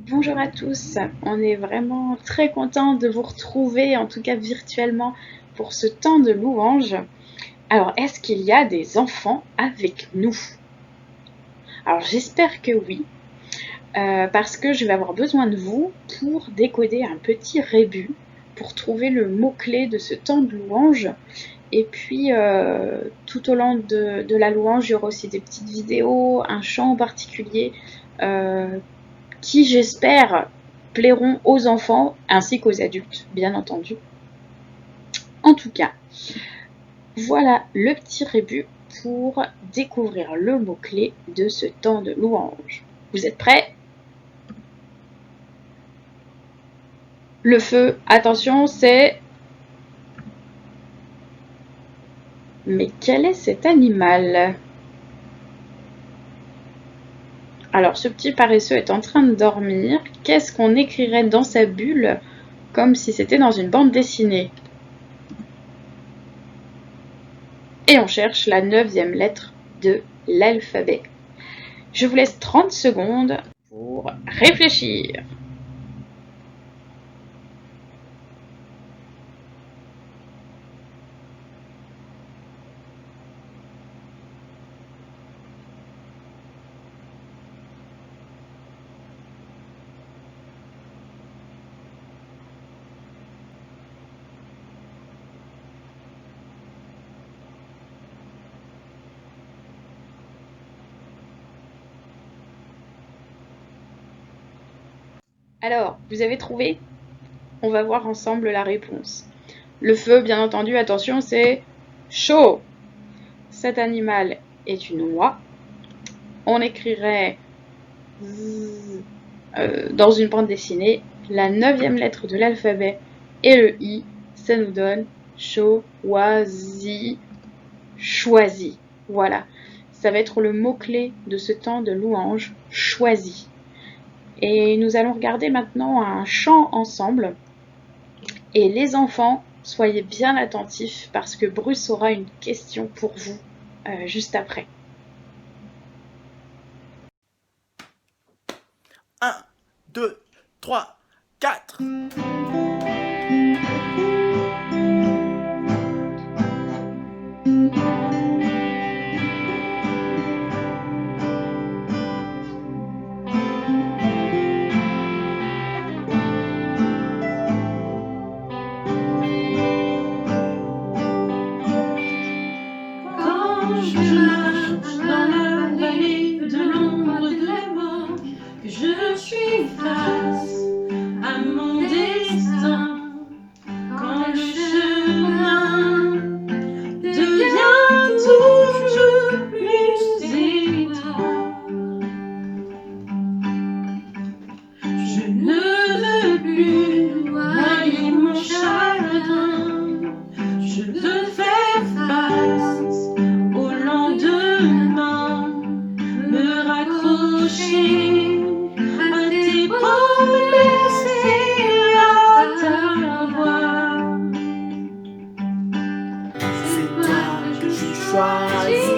Bonjour à tous, on est vraiment très content de vous retrouver, en tout cas virtuellement, pour ce temps de louange. Alors, est-ce qu'il y a des enfants avec nous? Alors, j'espère que oui, parce que je vais avoir besoin de vous pour décoder un petit rébus, pour trouver le mot-clé de ce temps de louange. Et puis, tout au long de la louange, il y aura aussi des petites vidéos, un chant en particulier, qui, j'espère, plairont aux enfants ainsi qu'aux adultes, bien entendu. En tout cas, voilà le petit rébut pour découvrir le mot-clé de ce temps de louange. Vous êtes prêts? Le feu, attention, c'est... Mais quel est cet animal? Alors, ce petit paresseux est en train de dormir. Qu'est-ce qu'on écrirait dans sa bulle comme si c'était dans une bande dessinée? Et on cherche la 9e lettre de l'alphabet. Je vous laisse 30 secondes pour réfléchir. Alors, vous avez trouvé? On va voir ensemble la réponse. Le feu, bien entendu, attention, c'est chaud. Cet animal est une oie. On écrirait dans une bande dessinée la 9e lettre de l'alphabet et le i, ça nous donne choisi. Choisi. Voilà. Ça va être le mot-clé de ce temps de louange, choisi. Et nous allons regarder maintenant un chant ensemble. Et les enfants, soyez bien attentifs parce que Bruce aura une question pour vous juste après. 1, 2, 3, 4. Quand je marche dans la vallée de l'ombre de la mort, que je suis face à mon destin, quand le chemin devient toujours plus étroit, je ne veux plus noyer mon chagrin, je veux faire face au lendemain, me raccrocher à tes promesses et à ta voix. C'est toi que j'ai choisi.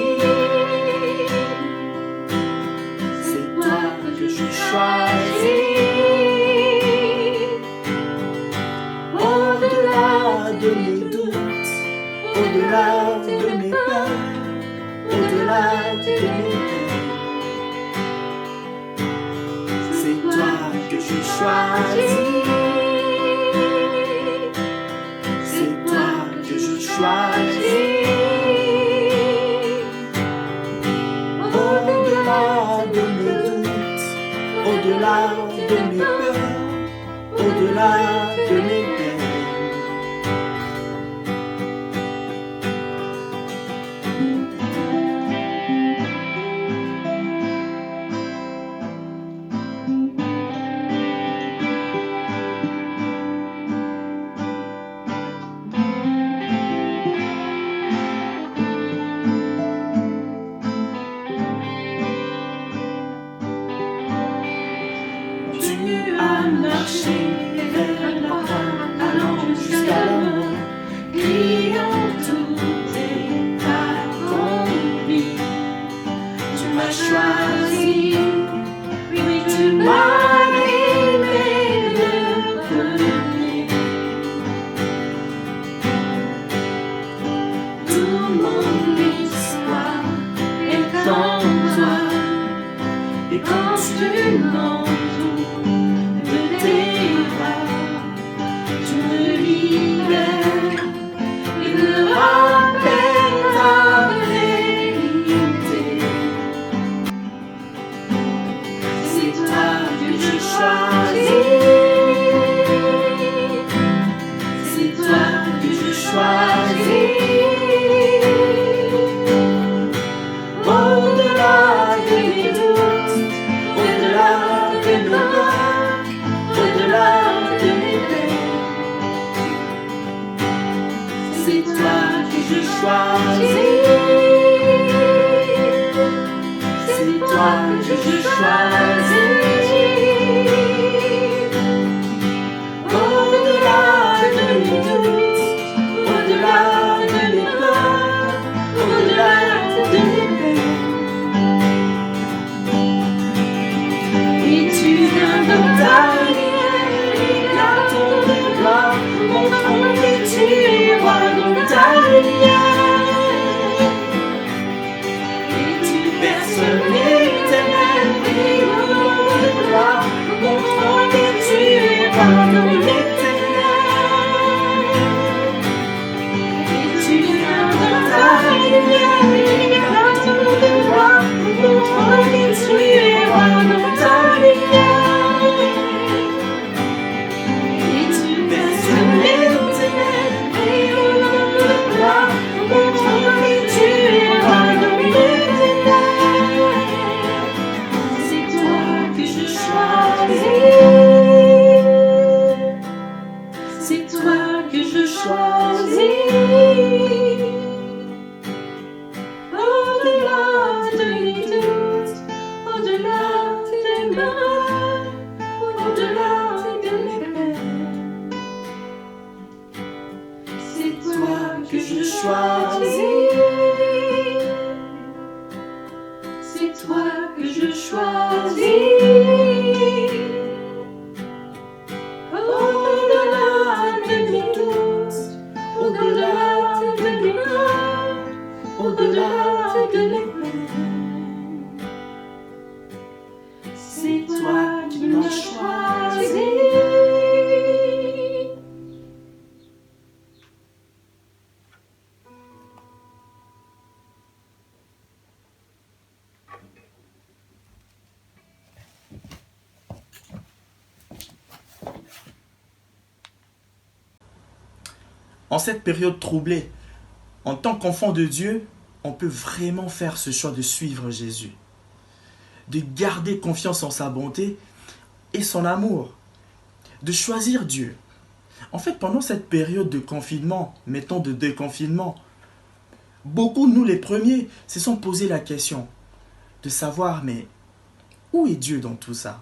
C'est toi que j'ai choisi. Au-delà de mes doutes, au-delà de mes peurs, au-delà de mes peines. C'est toi que j'ai choisi. C'est toi que j'ai choisi. Au-delà de mes doutes, au-delà de mes peurs, au-delà de mes peines. Tu as marché vers la croix, allant jusqu'à la mort, criant tout est accompli. Tu m'as choisi, oui, tu m'as du manteau de tes bras. Tu me libères et me rappelles ta vérité. C'est toi que je choisis. C'est toi que je choisis. Au-delà de mes doutes, au-delà de mes peurs, au-delà de mes peines. C'est toi que je choisis. C'est toi que je choisis. Au-delà de mes doutes, au-delà de mes peurs, au-delà de mes peines. Et tu viens dans ta lumière, éclatant de gloire, montrant que tu es roi dans ta lumière. Et tu perces les ténèbres et au nom de gloire, montrant que tu es roi dans les ténèbres. Et tu viens dans ta lumière, éclatant de gloire, montrant que tu es roi dans ta lumière. Et tu perces les ténèbres et au nom de gloire, montrant que tu es roi dans les ténèbres. C'est toi que je choisis. C'est toi que je choisis. Au-delà de mes doutes, au-delà des malheurs, au-delà de mes peines. C'est toi que je choisis. C'est toi que je choisis. Au-delà de mes doutes, au-delà de mes peurs, au-delà de mes peines. C'est toi qui m'as choisi. En cette période troublée, en tant qu'enfant de Dieu, on peut vraiment faire ce choix de suivre Jésus, de garder confiance en sa bonté et son amour, de choisir Dieu. En fait, pendant cette période de confinement, mettons de déconfinement, beaucoup, nous les premiers, se sont posé la question de savoir, mais où est Dieu dans tout ça?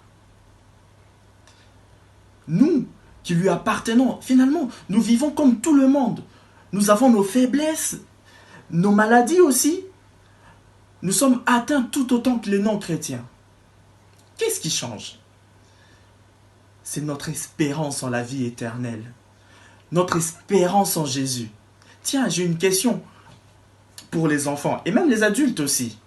Nous, qui lui appartenons, finalement, nous vivons comme tout le monde. Nous avons nos faiblesses, nos maladies aussi. Nous sommes atteints tout autant que les non-chrétiens. Qu'est-ce qui change? C'est notre espérance en la vie éternelle. Notre espérance en Jésus. Tiens, j'ai une question pour les enfants et même les adultes aussi.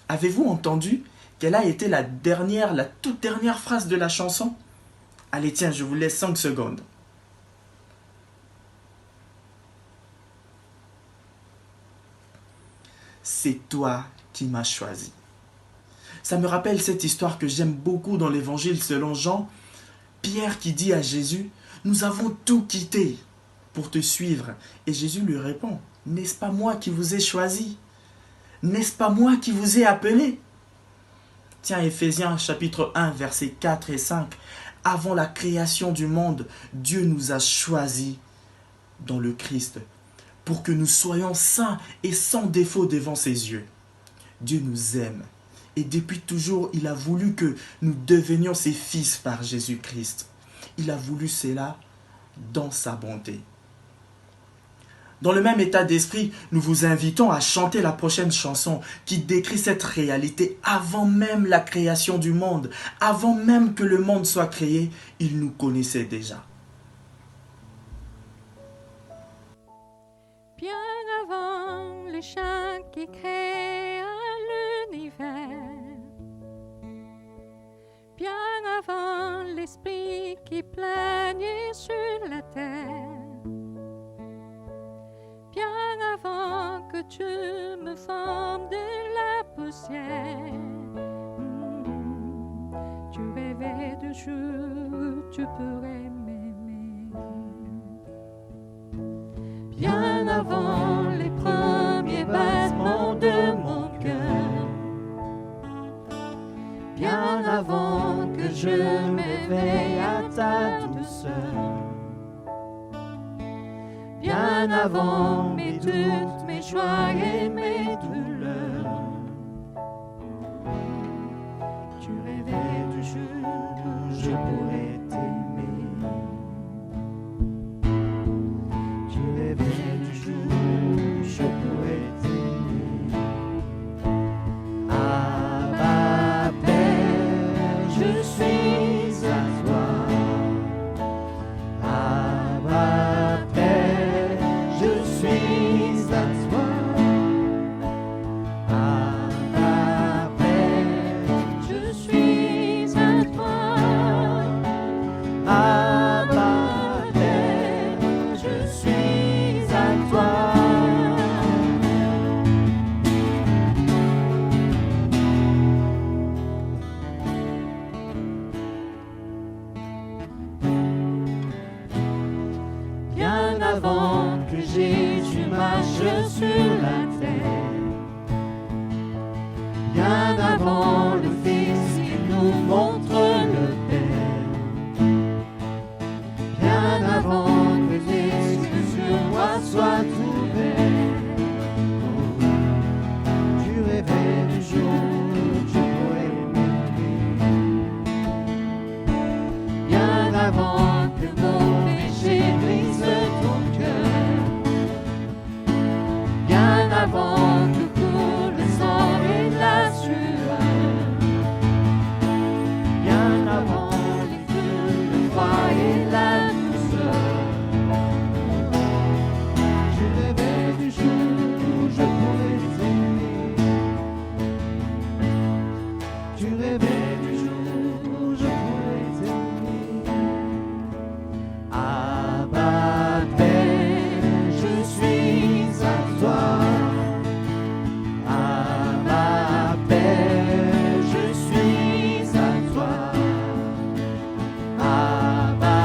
Avez-vous entendu quelle a été la toute dernière phrase de la chanson? Allez, tiens, je vous laisse 5 secondes. C'est toi qui m'as choisi. Ça me rappelle cette histoire que j'aime beaucoup dans l'évangile selon Jean. Pierre qui dit à Jésus, nous avons tout quitté pour te suivre. Et Jésus lui répond, n'est-ce pas moi qui vous ai choisi? N'est-ce pas moi qui vous ai appelé? Tiens, Éphésiens chapitre 1, versets 4 et 5. Avant la création du monde, Dieu nous a choisis dans le Christ pour que nous soyons saints et sans défaut devant ses yeux. Dieu nous aime et depuis toujours, il a voulu que nous devenions ses fils par Jésus-Christ. Il a voulu cela dans sa bonté. Dans le même état d'esprit, nous vous invitons à chanter la prochaine chanson qui décrit cette réalité avant même la création du monde. Avant même que le monde soit créé, il nous connaissait déjà. Bien avant le chant qui créa l'univers, avant l'esprit qui plaignait sur la terre, bien avant que tu me formes de la poussière. Tu rêvais du jour où tu pourrais m'aimer. Bien avant les premiers battements de mon cœur, bien avant que je m'éveille à ta douceur, bien avant mes doutes, mes joies et mes douleurs. Tu rêvais du jour où je pourrais t'aimer. Tu rêvais du jour où je pourrais t'aimer. Abba Père, je suis à toi. Abba Père, je suis à toi. Abba Père, je suis à toi. Abba Père, je suis à toi. Bien avant que Jésus marche sur la terre, bien avant le Fils qui nous montre le Père, bien avant que les yeux sur moi soient ouverts. Tu rêvais du jour où tu pourrais m'aimer. Bien avant que mon péché brise ton cœur, bien avant que coule le sang et la sueur, bien avant les feux, le froid et la douceur. Je rêvais du jour où je pourrais t'aimer. Tu rêvais du jour où je pourrais t'aimer. Abba Père, je suis à toi. Abba Père, je suis à toi. Abba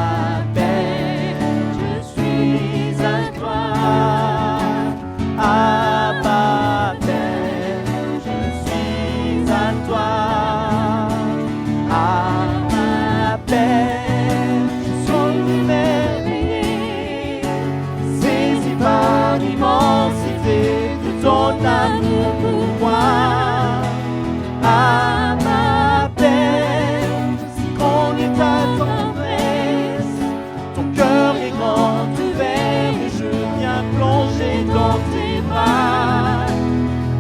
Père, je suis à toi. Abba Père, je suis à toi. Abba Père, je suis émerveillé, saisi par l'immensité de ton amour pour moi. Abba Père, si grand est ta tendresse, ton cœur est grand ouvert et je viens plonger dans tes bras.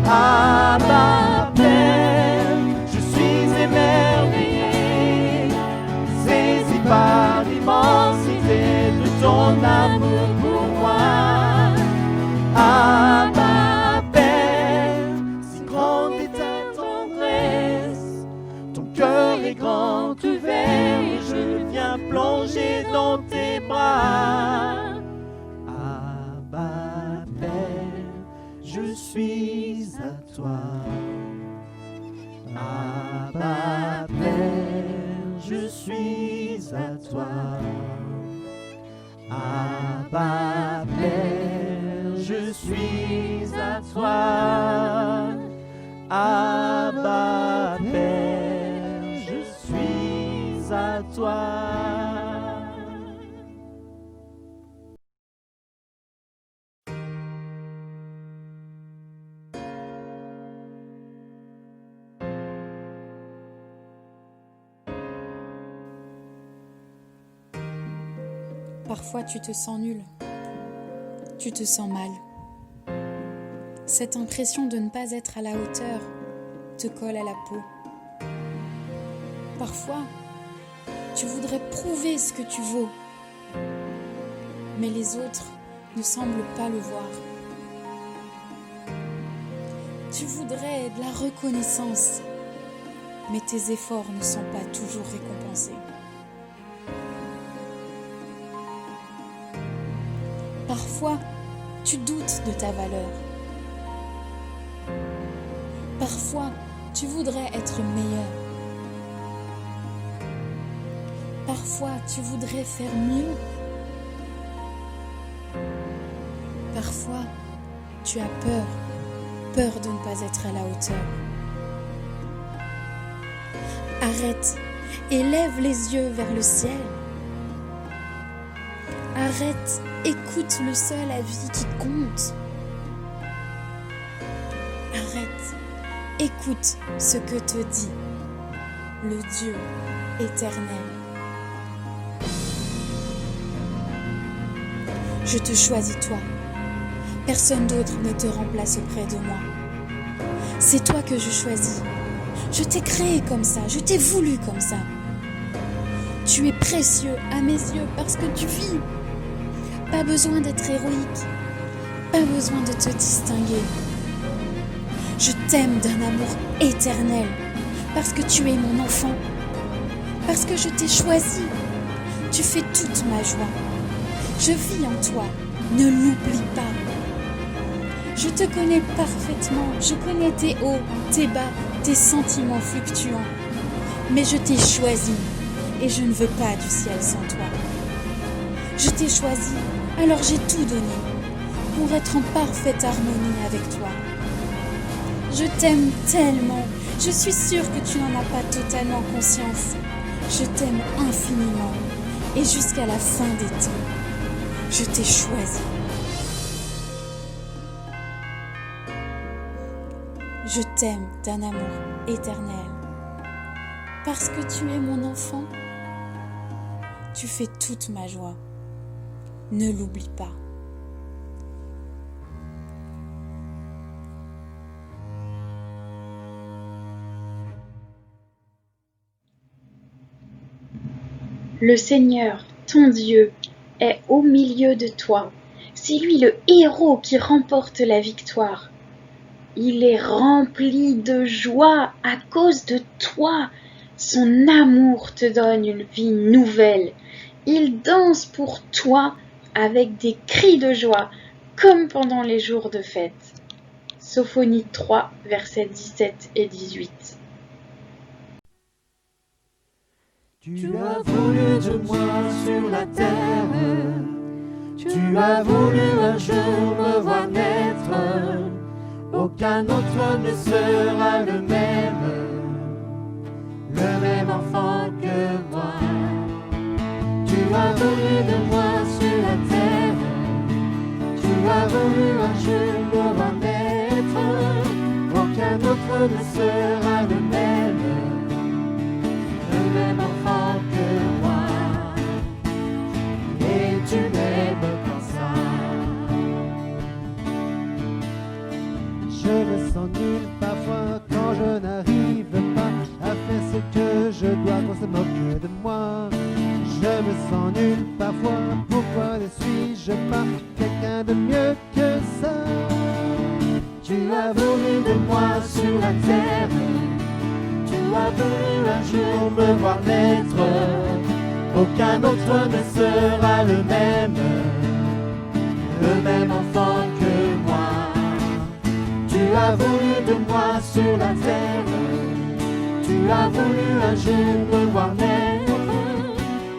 Abba Père, je suis émerveillé, saisi par l'immensité de ton amour pour moi. Abba Père, si grande est ta tendresse, ton cœur est grand ouvert et je viens plonger dans tes bras. Abba Père, je suis à toi. Abba Père, je suis à toi. Abba Père, je suis à toi. Abba Père, je suis à toi. Parfois tu te sens nul, tu te sens mal. Cette impression de ne pas être à la hauteur te colle à la peau. Parfois, tu voudrais prouver ce que tu vaux, mais les autres ne semblent pas le voir. Tu voudrais de la reconnaissance, mais tes efforts ne sont pas toujours récompensés. Parfois, tu doutes de ta valeur. Parfois, tu voudrais être meilleur. Parfois, tu voudrais faire mieux. Parfois, tu as peur de ne pas être à la hauteur. Arrête et lève les yeux vers le ciel. Arrête, écoute le seul avis qui compte. Arrête, écoute ce que te dit le Dieu éternel. Je te choisis toi. Personne d'autre ne te remplace auprès de moi. C'est toi que je choisis. Je t'ai créé comme ça, je t'ai voulu comme ça. Tu es précieux à mes yeux parce que tu vis. Pas besoin d'être héroïque, pas besoin de te distinguer. Je t'aime d'un amour éternel parce que tu es mon enfant, parce que je t'ai choisi. Tu fais toute ma joie. Je vis en toi, ne l'oublie pas. Je te connais parfaitement, je connais tes hauts, tes bas, tes sentiments fluctuants. Mais je t'ai choisi et je ne veux pas du ciel sans toi. Je t'ai choisi, alors j'ai tout donné pour être en parfaite harmonie avec toi. Je t'aime tellement, je suis sûre que tu n'en as pas totalement conscience. Je t'aime infiniment et jusqu'à la fin des temps, je t'ai choisi. Je t'aime d'un amour éternel. Parce que tu es mon enfant, tu fais toute ma joie. Ne l'oublie pas. Le Seigneur, ton Dieu, est au milieu de toi. C'est lui le héros qui remporte la victoire. Il est rempli de joie à cause de toi. Son amour te donne une vie nouvelle. Il danse pour toi avec des cris de joie, comme pendant les jours de fête. Sophonie 3, versets 17 et 18. Tu as voulu de moi sur la terre, tu as voulu un jour me voir naître, aucun autre ne sera le même enfant que moi. Tu as voulu de moi sur la terre, tu as voulu un jour me voir naître, aucun autre ne sera le même enfant que moi, et tu m'aimes comme ça. Je me sens nul parfois quand je n'arrive pas à faire ce que je dois, qu'on se moque de moi. Je me sens nul parfois, pourquoi ne suis-je pas quelqu'un de mieux que ça? Tu as voulu de moi sur la terre, tu as voulu un jour me voir naître, aucun autre ne sera le même enfant que moi. Tu as voulu de moi sur la terre, tu as voulu un jour me voir naître,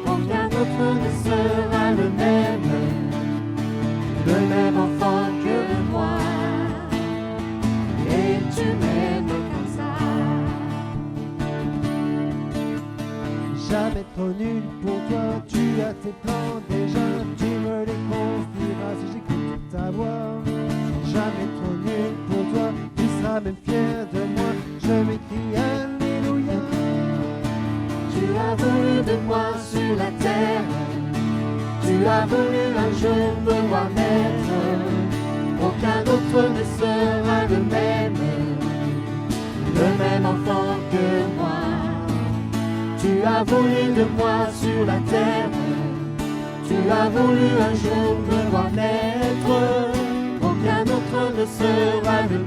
aucun autre ne sera le même enfant que moi, et tu m'aimes comme ça. Jamais trop nul pour toi, tu as tes plans déjà, tu me les construiras si j'écoute ta voix. Jamais trop nul pour toi, tu seras même fier de moi, je m'écris Alléluia. Tu as voulu de moi sur la terre, tu as voulu un jour me voir naître, aucun autre ne sera le même enfant que moi. Tu as voulu de moi sur la terre, tu as voulu un jour me voir naître, aucun autre ne sera le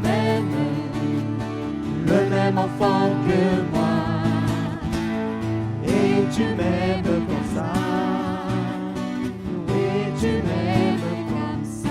même enfant que moi. tu m'aimes comme ça. Oui, tu m'aimes comme ça.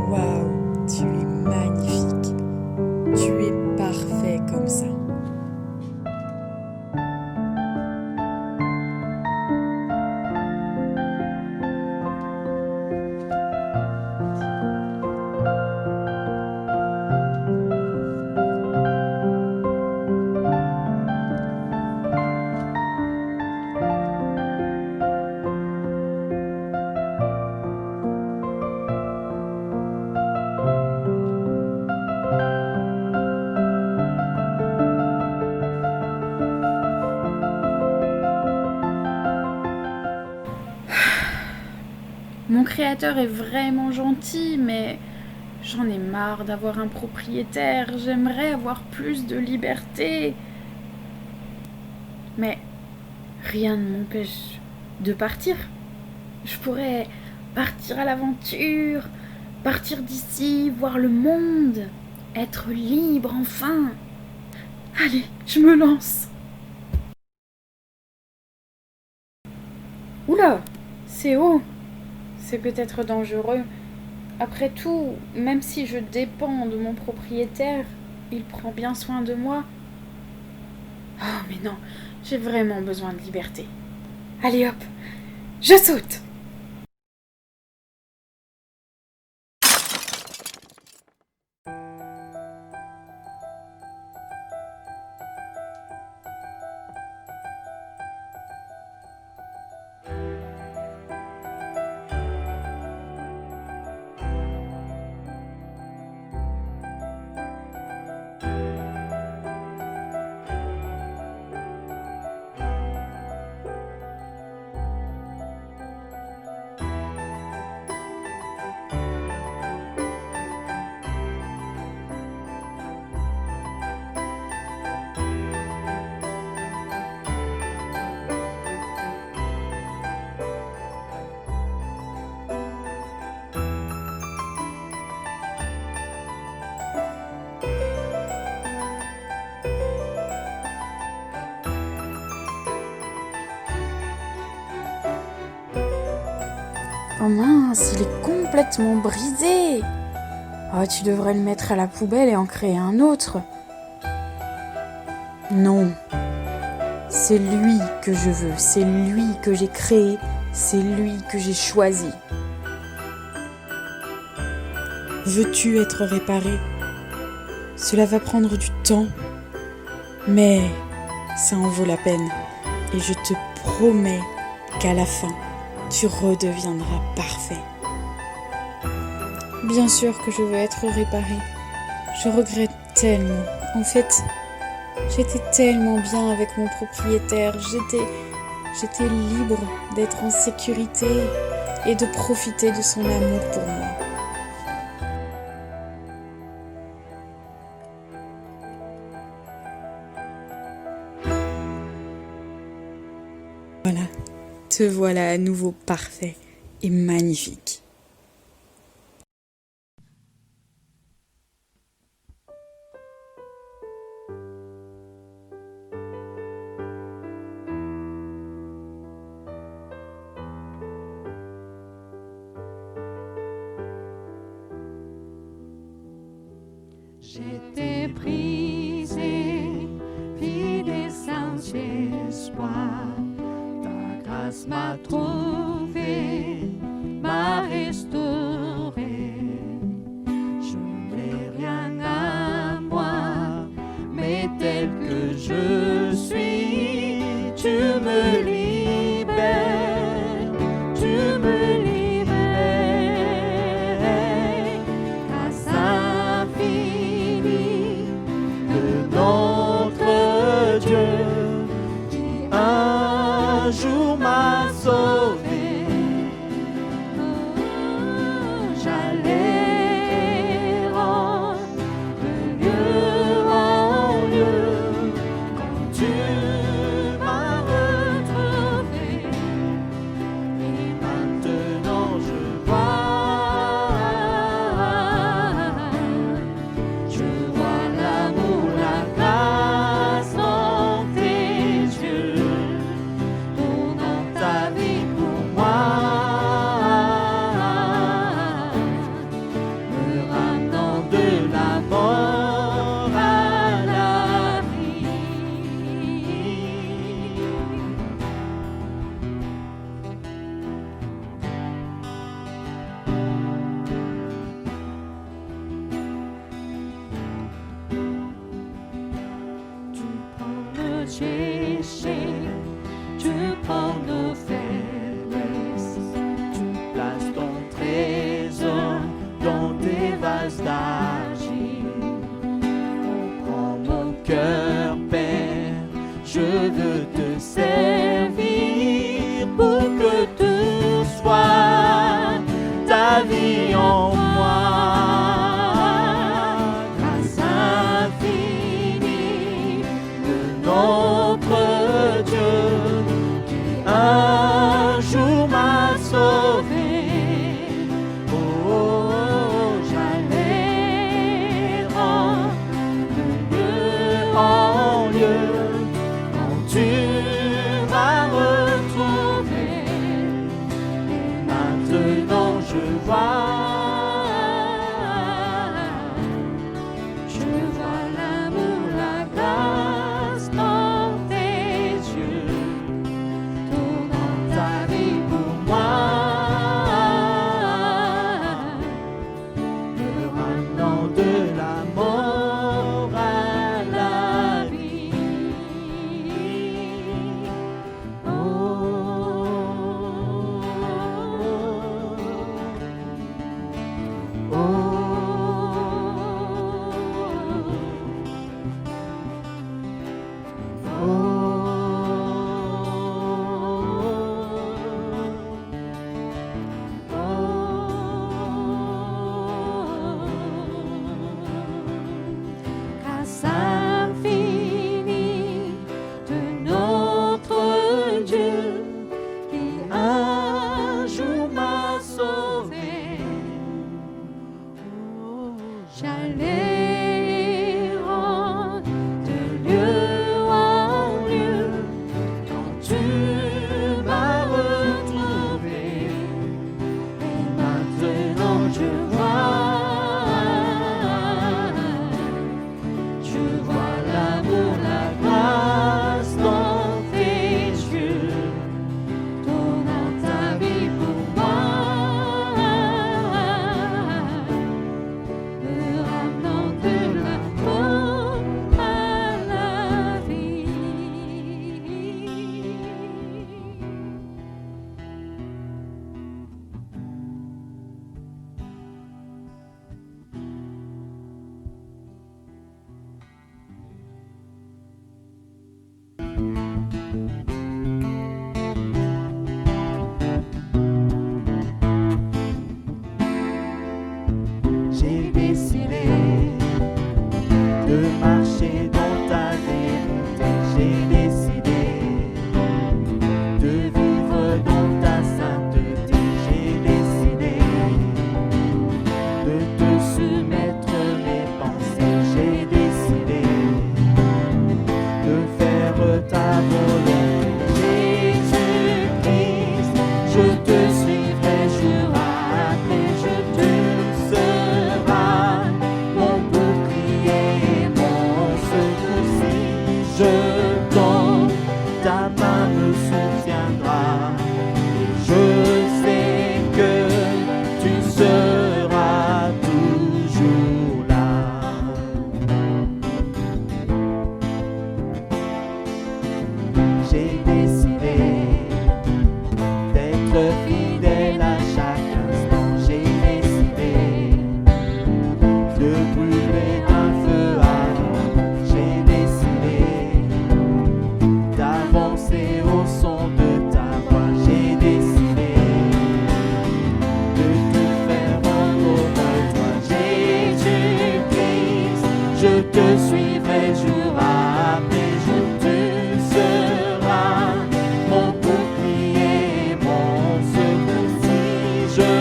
Waouh, tu es magnifique. Tu es parfait comme ça. Mon créateur est vraiment gentil, mais j'en ai marre d'avoir un propriétaire. J'aimerais avoir plus de liberté. Mais rien ne m'empêche de partir. Je pourrais partir à l'aventure, partir d'ici, voir le monde, être libre enfin. Allez, je me lance. Oula, c'est haut. C'est peut-être dangereux. Après tout, même si je dépends de mon propriétaire, il prend bien soin de moi. Oh mais non, j'ai vraiment besoin de liberté. Allez hop, je saute. Oh mince, il est complètement brisé. Oh, tu devrais le mettre à la poubelle et en créer un autre. Non, c'est lui que je veux, c'est lui que j'ai créé, c'est lui que j'ai choisi. Veux-tu être réparé? Cela va prendre du temps, mais ça en vaut la peine. Et je te promets qu'à la fin, tu redeviendras parfait. Bien sûr que je veux être réparée. Je regrette tellement. En fait, j'étais tellement bien avec mon propriétaire. J'étais libre d'être en sécurité et de profiter de son amour pour moi. Voilà, te voilà à nouveau parfait et magnifique. J'étais brisée, vide et sans espoir. Ta grâce m'a trouvé, m'a restauré. Je n'ai rien à moi, mais tel que je suis, tu me libères, tu me libères, grâce infinie de notre Dieu qui un jour m'a sauvé. J'allais rendre de lieu en lieu quand tu m'as retrouvé. Et maintenant je vois l'amour, la grâce dans tes yeux, donnant ta vie pour moi, me ramenant de la mort à la vie. Tu prends nos péchés, tu prends nos faiblesses, tu places ton trésor dans tes vases d'argile. Prends mon cœur, Père, je veux te servir pour que tout soit ta vie en moi. Grâce infinie de notre Dieu qui un jour m'a sauvé. Oh, j'allais rendre de lieu en lieu quand tu m'as retrouvé. Et maintenant je vois l'amour, la grâce dans tes yeux, donnant ta vie pour moi, me ramenant de la mort à la vie. Oh, oh, grâce infinie de notre Dieu qui un jour m'a sauvé. Oh, j'allais rendre de lieu en lieu quand tu m'as retrouvé. Et maintenant je vois l'amour, la grâce dans tes yeux, donnant ta vie pour moi, me ramenant de la mort à la vie. au son de ta voix, j'ai décidé de tout faire en honneur de toi, Jésus-Christ. Je te suivrai jour après jour, tu seras mon bouclier, mon secours. Si je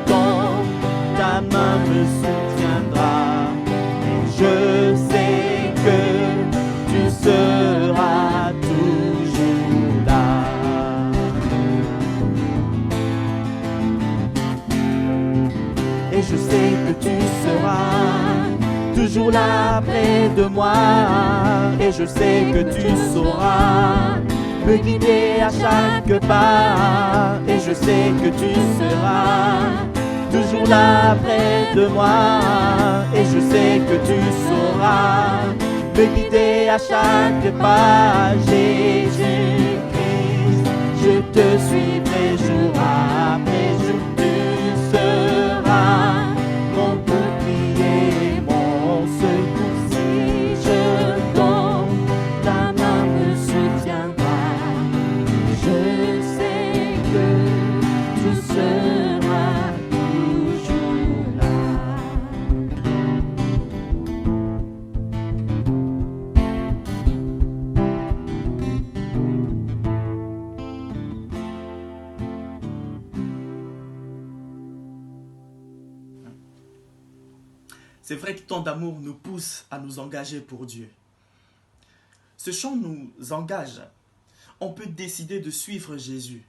tombe, ta main me soutiendra. Et je sais que tu seras toujours là. Et je sais que tu seras toujours là près de moi. Et je sais que tu sauras me guider à chaque pas. Et je sais que tu seras toujours là près de moi. Et je sais que tu sauras me guider à chaque pas. Jésus-Christ, je te suivrai jour après jour. Tu seras mon bouclier, mon secours. Si je tombe, ta main me soutiendra. Je sais que tu seras toujours là. C'est vrai que tant d'amour nous pousse à nous engager pour Dieu. Ce chant nous engage. On peut décider de suivre Jésus.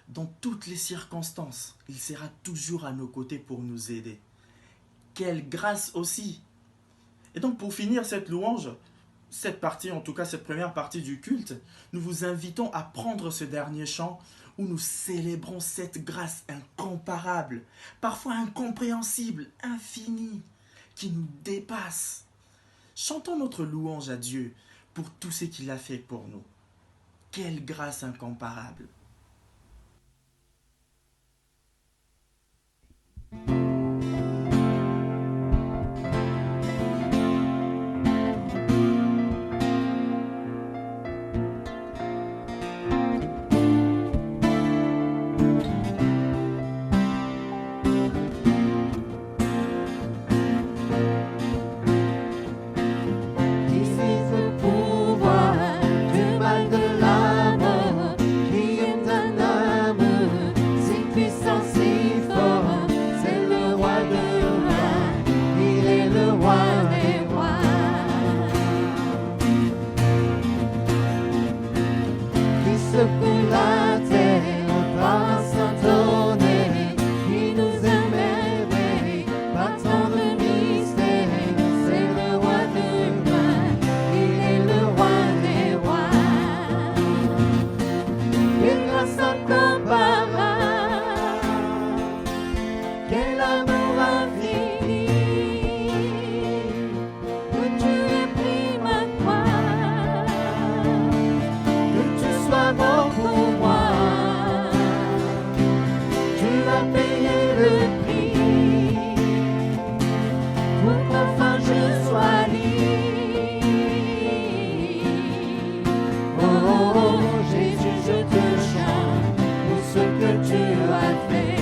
Dans toutes les circonstances, il sera toujours à nos côtés pour nous aider. Quelle grâce aussi! Et donc pour finir cette louange, cette partie, en tout cas cette première partie du culte, nous vous invitons à prendre ce dernier chant où nous célébrons cette grâce incomparable, parfois incompréhensible, infinie, qui nous dépasse. Chantons notre louange à Dieu pour tout ce qu'il a fait pour nous. Quelle grâce incomparable! Ici le pouvoir du mal de la mort, qui est un âme, si puissant, si fort, c'est le roi de rois, il est le roi des rois. Qui secoue la terre par un saint tonnerre, qui nous émerveille par tant de mystères, c'est le roi de rois, il est le roi des rois. Quelle grâce incomparable, quel amour infini, que tu aies pris ma croix, que tu sois mort pour moi. Tu as payé le prix pour qu'enfin je sois libre. Oh, oh, oh, Jésus, je te chante pour ce que tu as fait.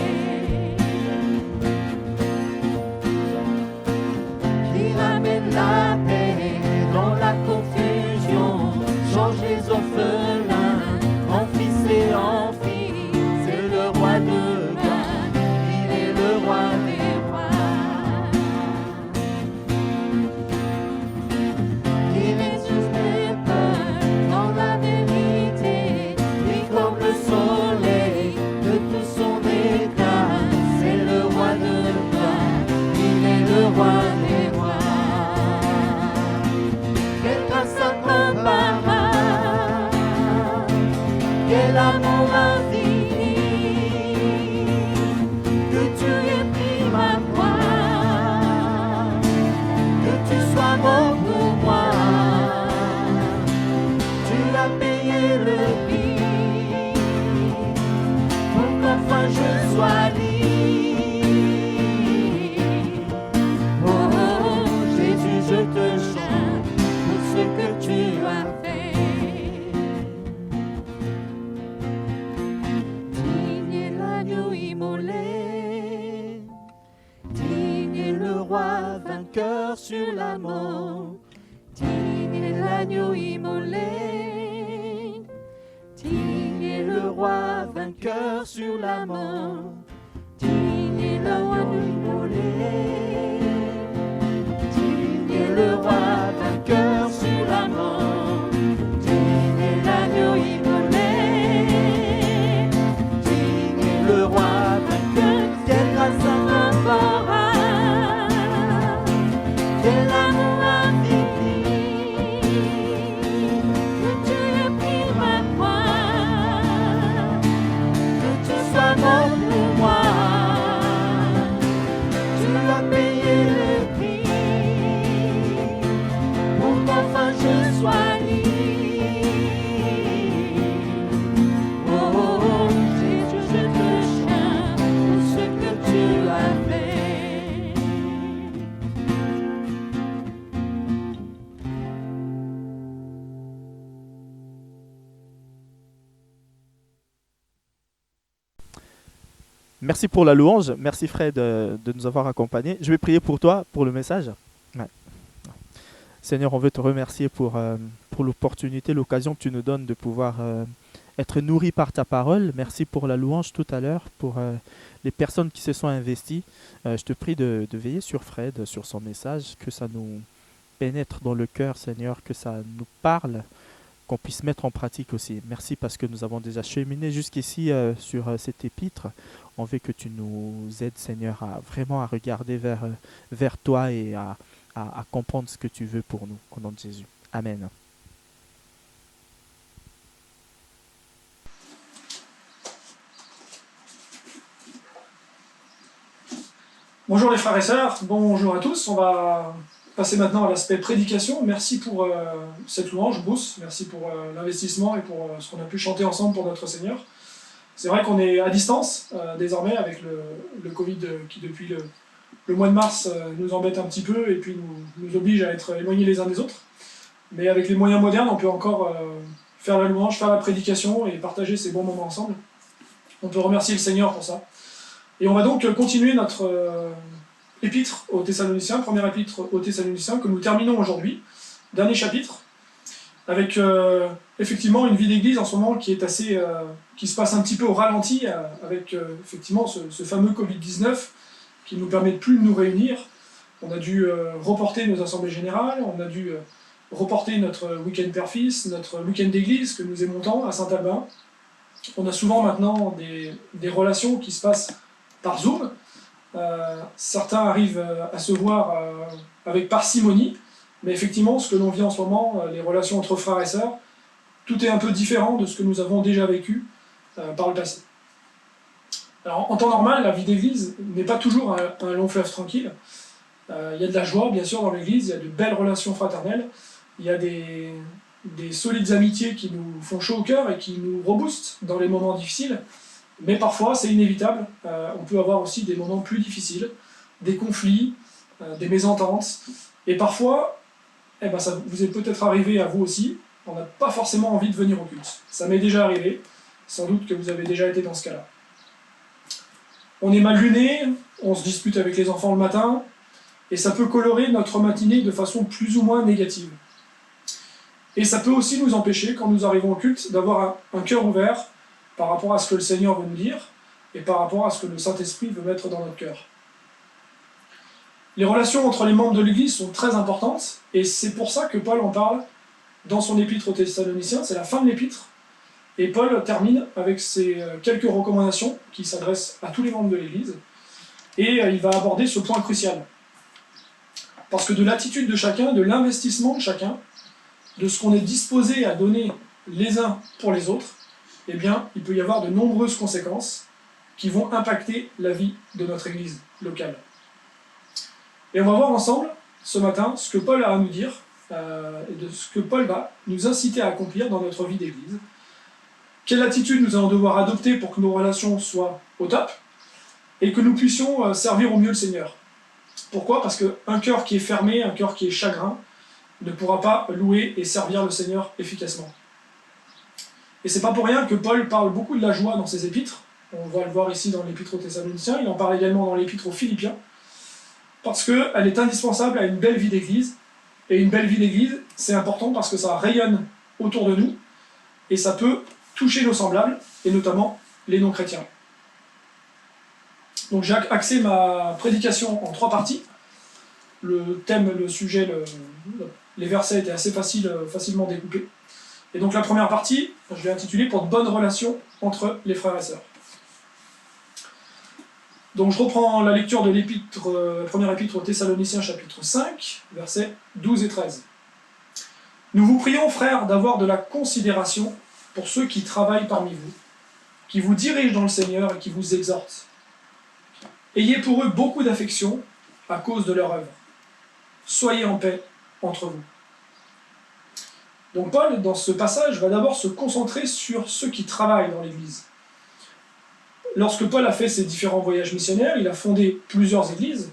Qui ramène la paix dans la confusion, change les orphelins en fils et en filles. C'est le roi de rois, il est le roi des rois. Qui ressuscite les peurs dans la vérité, lui comme le soleil de tout son éclat. C'est le roi de rois, il est le roi des rois. Quelle grâce incomparable, quel amour infini, que tu aies pris ma croix, que tu sois mort pour moi. Tu as payé le prix pour qu'enfin je sois libre. Oh, oh, oh, Jésus, je te chante pour ce que tu as fait. sur l'amant. Digne est l'agneau immolé, digne est le roi vainqueur sur l'amant. Digne est l'agneau immolé, digne est le roi vainqueur sur l'amant. Digne est l'agneau immolé, digne est le roi vainqueur. Quelle grâce imparable, quel amour infini, que tu aies pris ma croix, que tu sois mort pour moi. Tu as payé le prix pour qu'enfin je sois libre. Oh, oh, oh, Jésus, je te tiens pour ce que tu as fait. Merci pour la louange. Merci Fred de nous avoir accompagnés. Je vais prier pour toi, pour le message. Ouais. Seigneur, on veut te remercier pour l'opportunité, l'occasion que tu nous donnes de pouvoir être nourris par ta parole. Merci pour la louange tout à l'heure, pour les personnes qui se sont investies. Je te prie de veiller sur Fred, sur son message, que ça nous pénètre dans le cœur, Seigneur, que ça nous parle, qu'on puisse mettre en pratique aussi. Merci parce que nous avons déjà cheminé jusqu'ici sur cet épître. On veut que tu nous aides, Seigneur, à vraiment à regarder vers toi et à comprendre ce que tu veux pour nous. Au nom de Jésus. Amen. Bonjour les frères et sœurs, bonjour à tous. On va passer maintenant à l'aspect prédication. Merci pour cette louange, Bruce. Merci pour l'investissement et pour ce qu'on a pu chanter ensemble pour notre Seigneur. C'est vrai qu'on est à distance désormais avec le Covid qui depuis le mois de mars nous embête un petit peu et puis nous oblige à être éloignés les uns des autres. Mais avec les moyens modernes, on peut encore faire la louange, faire la prédication et partager ces bons moments ensemble. On peut remercier le Seigneur pour ça. Et on va donc continuer notre épître aux Thessaloniciens, première épître aux Thessaloniciens, que nous terminons aujourd'hui, dernier chapitre, avec effectivement une vie d'église en ce moment qui est assez, qui se passe un petit peu au ralenti, avec effectivement ce fameux Covid-19 qui ne nous permet plus de nous réunir. On a dû reporter nos assemblées générales, on a dû reporter notre week-end père-fils, notre week-end d'église que nous aimons tant à Saint-Albin. On a souvent maintenant des relations qui se passent par Zoom. Certains arrivent à se voir avec parcimonie, mais effectivement, ce que l'on vit en ce moment, les relations entre frères et sœurs, tout est un peu différent de ce que nous avons déjà vécu par le passé. Alors, en temps normal, la vie d'église n'est pas toujours un long fleuve tranquille. Il y a de la joie, bien sûr, dans l'église, il y a de belles relations fraternelles, il y a des solides amitiés qui nous font chaud au cœur et qui nous reboostent dans les moments difficiles. Mais parfois, c'est inévitable. On peut avoir aussi des moments plus difficiles, des conflits, des mésententes. Et parfois, ça vous est peut-être arrivé à vous aussi, on n'a pas forcément envie de venir au culte. Ça m'est déjà arrivé, sans doute que vous avez déjà été dans ce cas-là. On est mal luné, on se dispute avec les enfants le matin, et ça peut colorer notre matinée de façon plus ou moins négative. Et ça peut aussi nous empêcher, quand nous arrivons au culte, d'avoir un cœur ouvert par rapport à ce que le Seigneur veut nous dire, et par rapport à ce que le Saint-Esprit veut mettre dans notre cœur. Les relations entre les membres de l'Église sont très importantes, et c'est pour ça que Paul en parle dans son épître aux Thessaloniciens, c'est la fin de l'épître, et Paul termine avec ces quelques recommandations qui s'adressent à tous les membres de l'Église, et il va aborder ce point crucial. Parce que de l'attitude de chacun, de l'investissement de chacun, de ce qu'on est disposé à donner les uns pour les autres, eh bien, il peut y avoir de nombreuses conséquences qui vont impacter la vie de notre Église locale. Et on va voir ensemble, ce matin, ce que Paul a à nous dire, et de ce que Paul va nous inciter à accomplir dans notre vie d'Église. Quelle attitude nous allons devoir adopter pour que nos relations soient au top, et que nous puissions servir au mieux le Seigneur. Pourquoi ? Parce qu'un cœur qui est fermé, un cœur qui est chagrin, ne pourra pas louer et servir le Seigneur efficacement. Et c'est pas pour rien que Paul parle beaucoup de la joie dans ses épîtres. On va le voir ici dans l'épître aux Thessaloniciens, il en parle également dans l'épître aux Philippiens. parce qu'elle est indispensable à une belle vie d'église. Et une belle vie d'église, c'est important parce que ça rayonne autour de nous et ça peut toucher nos semblables, et notamment les non-chrétiens. Donc j'ai axé ma prédication en 3 parties. Le thème, le sujet, les versets étaient assez facilement découpés. Et donc la première partie, je l'ai intitulée « Pour de bonnes relations entre les frères et sœurs ». Donc je reprends la lecture de la première épître aux Thessaloniciens, chapitre 5, versets 12 et 13. « Nous vous prions, frères, d'avoir de la considération pour ceux qui travaillent parmi vous, qui vous dirigent dans le Seigneur et qui vous exhortent. Ayez pour eux beaucoup d'affection à cause de leur œuvre. Soyez en paix entre vous. » Donc Paul, dans ce passage, va d'abord se concentrer sur ceux qui travaillent dans l'Église. Lorsque Paul a fait ses différents voyages missionnaires, il a fondé plusieurs églises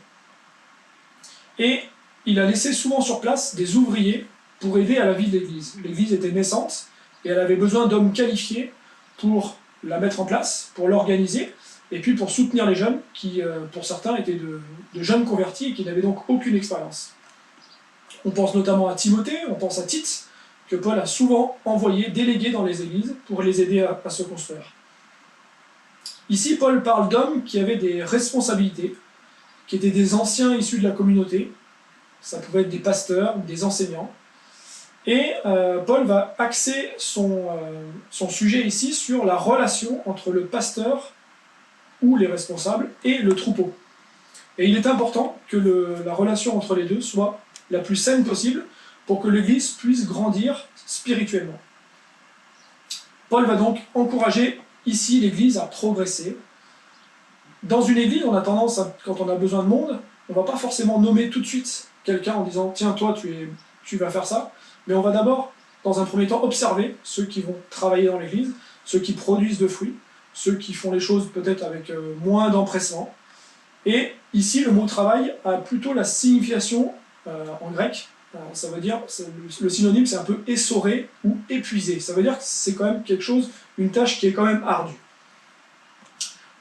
et il a laissé souvent sur place des ouvriers pour aider à la vie de l'Église. L'Église était naissante et elle avait besoin d'hommes qualifiés pour la mettre en place, pour l'organiser et puis pour soutenir les jeunes qui, pour certains, étaient de jeunes convertis et qui n'avaient donc aucune expérience. On pense notamment à Timothée, on pense à Tite, que Paul a souvent envoyé, délégué dans les églises pour les aider à se construire. Ici, Paul parle d'hommes qui avaient des responsabilités, qui étaient des anciens issus de la communauté, ça pouvait être des pasteurs, des enseignants, et Paul va axer son sujet ici sur la relation entre le pasteur ou les responsables et le troupeau. Et il est important que la relation entre les deux soit la plus saine possible pour que l'Église puisse grandir spirituellement. Paul va donc encourager ici l'Église à progresser. Dans une Église, on a tendance, quand on a besoin de monde, on ne va pas forcément nommer tout de suite quelqu'un en disant « Tiens, toi, tu vas faire ça », mais on va d'abord, dans un premier temps, observer ceux qui vont travailler dans l'Église, ceux qui produisent de fruits, ceux qui font les choses peut-être avec moins d'empressement. Et ici, le mot « travail » a plutôt la signification en grec. Ça veut dire, le synonyme c'est un peu essoré ou épuisé. Ça veut dire que c'est quand même quelque chose, une tâche qui est quand même ardue.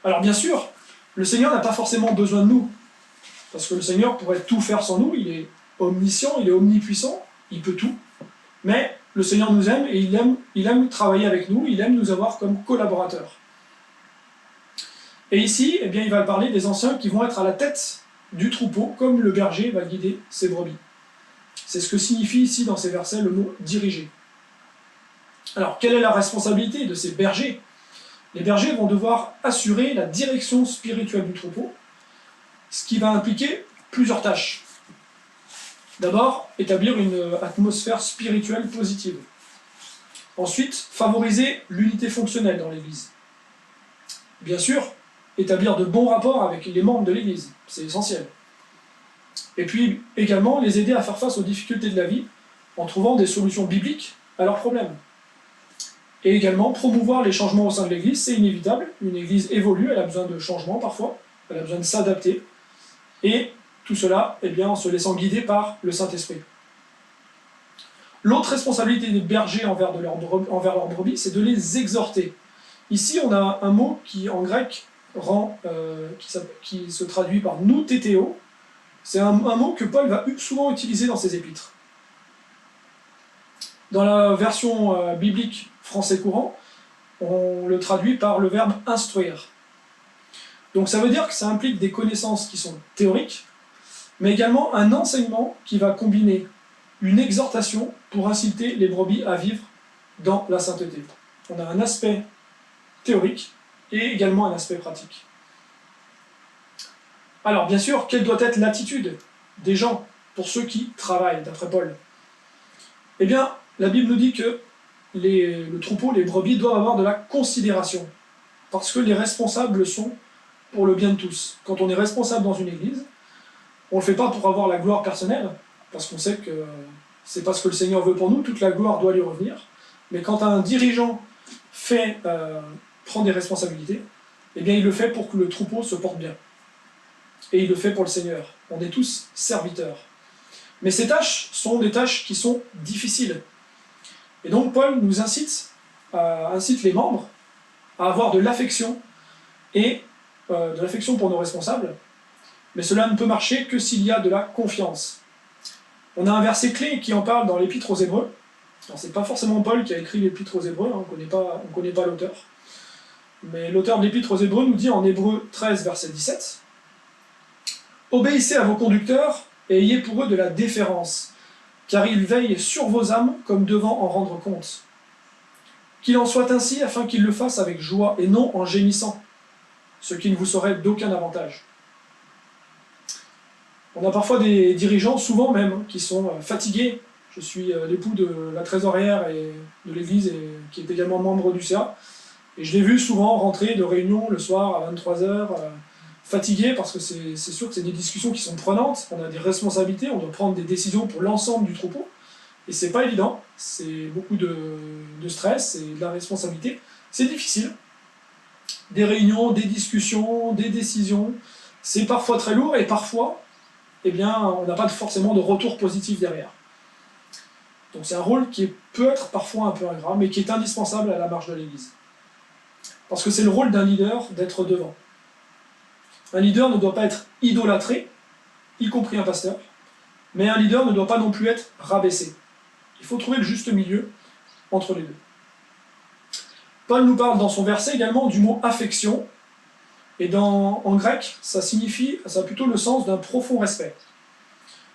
Alors bien sûr, le Seigneur n'a pas forcément besoin de nous, parce que le Seigneur pourrait tout faire sans nous, il est omniscient, il est omnipuissant, il peut tout, mais le Seigneur nous aime et il aime travailler avec nous, il aime nous avoir comme collaborateurs. Et ici, eh bien, il va parler des anciens qui vont être à la tête du troupeau, comme le berger va guider ses brebis. C'est ce que signifie ici dans ces versets le mot « diriger ». Alors, quelle est la responsabilité de ces bergers? Les bergers vont devoir assurer la direction spirituelle du troupeau, ce qui va impliquer plusieurs tâches. D'abord, établir une atmosphère spirituelle positive. Ensuite, favoriser l'unité fonctionnelle dans l'Église. Bien sûr, établir de bons rapports avec les membres de l'Église, c'est essentiel. Et puis également les aider à faire face aux difficultés de la vie en trouvant des solutions bibliques à leurs problèmes. Et également promouvoir les changements au sein de l'Église, c'est inévitable. Une Église évolue, elle a besoin de changements parfois, elle a besoin de s'adapter. Et tout cela, eh bien, en se laissant guider par le Saint-Esprit. L'autre responsabilité des bergers envers leurs brebis, c'est de les exhorter. Ici, on a un mot qui en grec qui se traduit par nous tétéo. C'est un mot que Paul va souvent utiliser dans ses épîtres. Dans la version biblique français courant, on le traduit par le verbe instruire. Donc ça veut dire que ça implique des connaissances qui sont théoriques, mais également un enseignement qui va combiner une exhortation pour inciter les brebis à vivre dans la sainteté. On a un aspect théorique et également un aspect pratique. Alors bien sûr, quelle doit être l'attitude des gens pour ceux qui travaillent, d'après Paul? Eh bien, la Bible nous dit que le troupeau, les brebis, doivent avoir de la considération, parce que les responsables le sont pour le bien de tous. Quand on est responsable dans une église, on ne le fait pas pour avoir la gloire personnelle, parce qu'on sait que c'est pas ce que le Seigneur veut pour nous, toute la gloire doit lui revenir, mais quand un dirigeant prend des responsabilités, eh bien il le fait pour que le troupeau se porte bien. Et il le fait pour le Seigneur. On est tous serviteurs. Mais ces tâches sont des tâches qui sont difficiles. Et donc Paul nous incite les membres à avoir de l'affection et de l'affection pour nos responsables mais cela ne peut marcher que s'il y a de la confiance. On a un verset clé qui en parle dans l'Épître aux Hébreux. Alors c'est pas forcément Paul qui a écrit l'Épître aux Hébreux, hein, on connaît pas l'auteur. Mais l'auteur de l'Épître aux Hébreux nous dit en Hébreux 13, verset 17, « Obéissez à vos conducteurs et ayez pour eux de la déférence, car ils veillent sur vos âmes comme devant en rendre compte. Qu'il en soit ainsi afin qu'ils le fassent avec joie et non en gémissant, ce qui ne vous serait d'aucun avantage. » On a parfois des dirigeants, souvent même, qui sont fatigués. Je suis l'époux de la trésorière et de l'église et qui est également membre du CA. Et je l'ai vu souvent rentrer de réunion le soir à 23h, fatigué parce que c'est sûr que c'est des discussions qui sont prenantes. On a des responsabilités, on doit prendre des décisions pour l'ensemble du troupeau. Et c'est pas évident, c'est beaucoup de stress et de la responsabilité. C'est difficile. Des réunions, des discussions, des décisions, c'est parfois très lourd et parfois, eh bien, on n'a pas forcément de retour positif derrière. Donc c'est un rôle qui peut être parfois un peu ingrat, mais qui est indispensable à la marche de l'Église. Parce que c'est le rôle d'un leader d'être devant. Un leader ne doit pas être idolâtré, y compris un pasteur, mais un leader ne doit pas non plus être rabaissé. Il faut trouver le juste milieu entre les deux. Paul nous parle dans son verset également du mot affection, et en grec, ça a plutôt le sens d'un profond respect.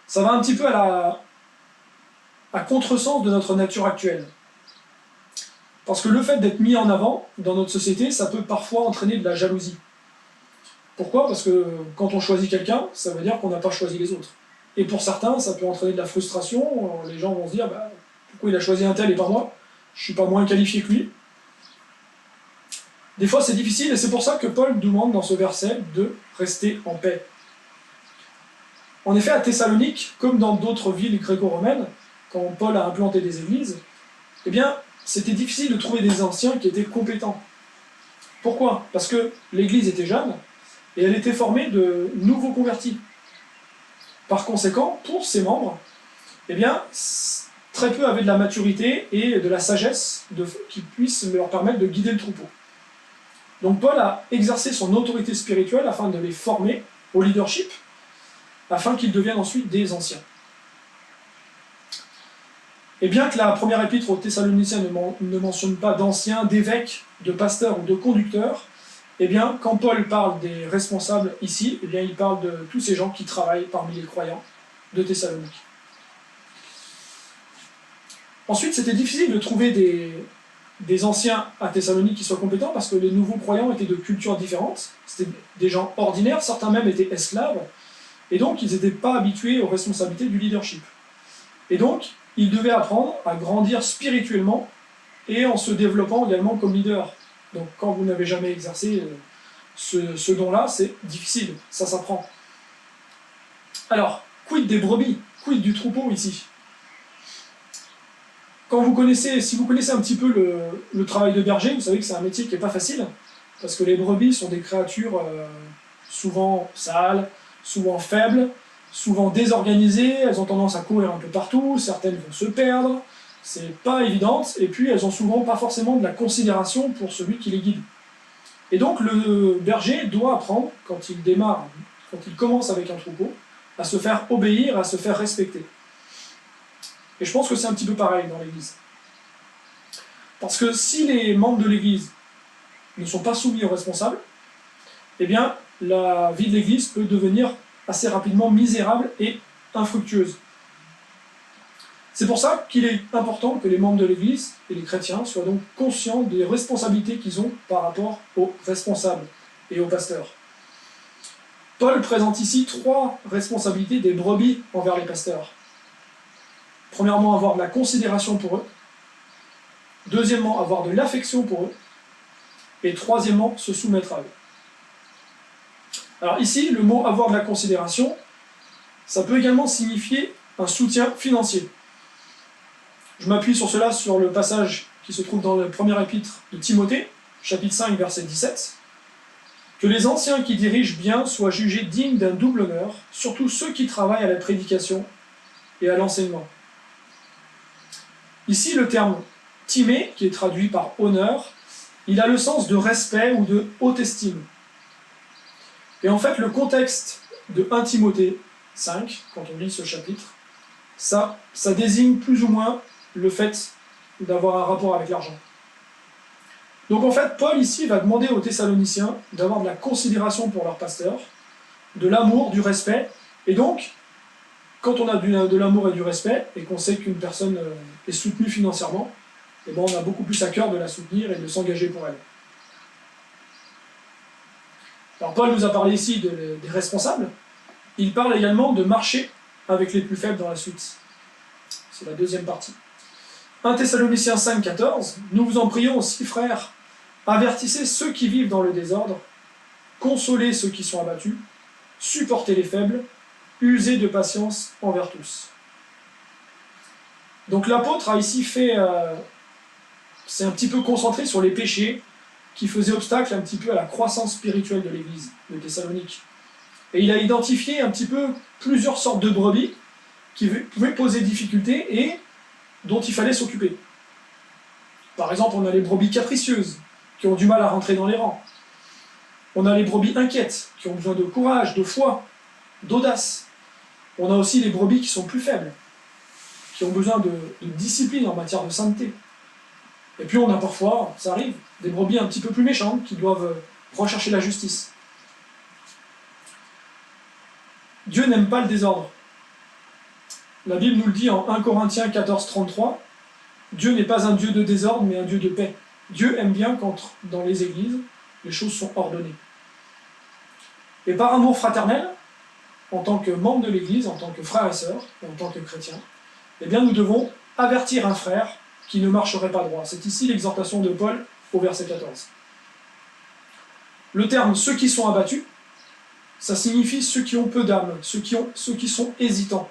Ça va un petit peu à contresens de notre nature actuelle. Parce que le fait d'être mis en avant dans notre société, ça peut parfois entraîner de la jalousie. Pourquoi ? Parce que quand on choisit quelqu'un, ça veut dire qu'on n'a pas choisi les autres. Et pour certains, ça peut entraîner de la frustration. Les gens vont se dire, pourquoi il a choisi un tel et pas moi ? Je ne suis pas moins qualifié que lui. Des fois, c'est difficile, et c'est pour ça que Paul demande dans ce verset de rester en paix. En effet, à Thessalonique, comme dans d'autres villes gréco-romaines, quand Paul a implanté des églises, eh bien, c'était difficile de trouver des anciens qui étaient compétents. Pourquoi ? Parce que l'église était jeune, et elle était formée de nouveaux convertis. Par conséquent, pour ses membres, eh bien, très peu avaient de la maturité et de la sagesse qui puisse leur permettre de guider le troupeau. Donc Paul a exercé son autorité spirituelle afin de les former au leadership, afin qu'ils deviennent ensuite des anciens. Et bien que la première épître aux Thessaloniciens ne mentionne pas d'anciens, d'évêques, de pasteurs ou de conducteurs, eh bien, quand Paul parle des responsables ici, eh bien, il parle de tous ces gens qui travaillent parmi les croyants de Thessalonique. Ensuite, c'était difficile de trouver des anciens à Thessalonique qui soient compétents parce que les nouveaux croyants étaient de cultures différentes. C'était des gens ordinaires, certains même étaient esclaves, et donc ils n'étaient pas habitués aux responsabilités du leadership. Et donc, ils devaient apprendre à grandir spirituellement et en se développant également comme leader. Donc quand vous n'avez jamais exercé ce don-là, c'est difficile, ça s'apprend. Alors, quid des brebis ? Quid du troupeau ici ? Si vous connaissez un petit peu le travail de berger, vous savez que c'est un métier qui n'est pas facile, parce que les brebis sont des créatures souvent sales, souvent faibles, souvent désorganisées, elles ont tendance à courir un peu partout, certaines vont se perdre, c'est pas évident, et puis elles ont souvent pas forcément de la considération pour celui qui les guide. Et donc le berger doit apprendre, quand il commence avec un troupeau, à se faire obéir, à se faire respecter. Et je pense que c'est un petit peu pareil dans l'Église. Parce que si les membres de l'Église ne sont pas soumis aux responsables, eh bien, la vie de l'Église peut devenir assez rapidement misérable et infructueuse. C'est pour ça qu'il est important que les membres de l'Église et les chrétiens soient donc conscients des responsabilités qu'ils ont par rapport aux responsables et aux pasteurs. Paul présente ici 3 responsabilités des brebis envers les pasteurs. Premièrement, avoir de la considération pour eux. Deuxièmement, avoir de l'affection pour eux. Et troisièmement, se soumettre à eux. Alors ici, le mot « avoir de la considération », ça peut également signifier un soutien financier. Je m'appuie sur cela sur le passage qui se trouve dans le premier épître de Timothée, chapitre 5, verset 17. « Que les anciens qui dirigent bien soient jugés dignes d'un double honneur, surtout ceux qui travaillent à la prédication et à l'enseignement. » Ici, le terme « timé », qui est traduit par « honneur », il a le sens de respect ou de haute estime. Et en fait, le contexte de 1 Timothée 5, quand on lit ce chapitre, ça désigne plus ou moins le fait d'avoir un rapport avec l'argent. Donc en fait, Paul ici va demander aux Thessaloniciens d'avoir de la considération pour leur pasteur, de l'amour, du respect, et donc, quand on a de l'amour et du respect, et qu'on sait qu'une personne est soutenue financièrement, eh ben on a beaucoup plus à cœur de la soutenir et de s'engager pour elle. Alors Paul nous a parlé ici des responsables, il parle également de marcher avec les plus faibles dans la suite. C'est la deuxième partie. 1 Thessaloniciens 5, 14, nous vous en prions aussi, frères, avertissez ceux qui vivent dans le désordre, consolez ceux qui sont abattus, supportez les faibles, usez de patience envers tous. Donc l'apôtre a ici c'est un petit peu concentré sur les péchés qui faisaient obstacle un petit peu à la croissance spirituelle de l'église de Thessalonique. Et il a identifié un petit peu plusieurs sortes de brebis qui pouvaient poser difficulté et dont il fallait s'occuper. Par exemple, on a les brebis capricieuses, qui ont du mal à rentrer dans les rangs. On a les brebis inquiètes, qui ont besoin de courage, de foi, d'audace. On a aussi les brebis qui sont plus faibles, qui ont besoin de discipline en matière de sainteté. Et puis on a parfois, ça arrive, des brebis un petit peu plus méchantes, qui doivent rechercher la justice. Dieu n'aime pas le désordre. La Bible nous le dit en 1 Corinthiens 14, 33, Dieu n'est pas un Dieu de désordre, mais un Dieu de paix. Dieu aime bien quand, dans les églises, les choses sont ordonnées. Et par amour fraternel, en tant que membre de l'église, en tant que frères et sœurs, et en tant que chrétiens, eh bien nous devons avertir un frère qui ne marcherait pas droit. C'est ici l'exhortation de Paul au verset 14. Le terme « ceux qui sont abattus », ça signifie ceux qui ont peu d'âme, ceux qui sont hésitants,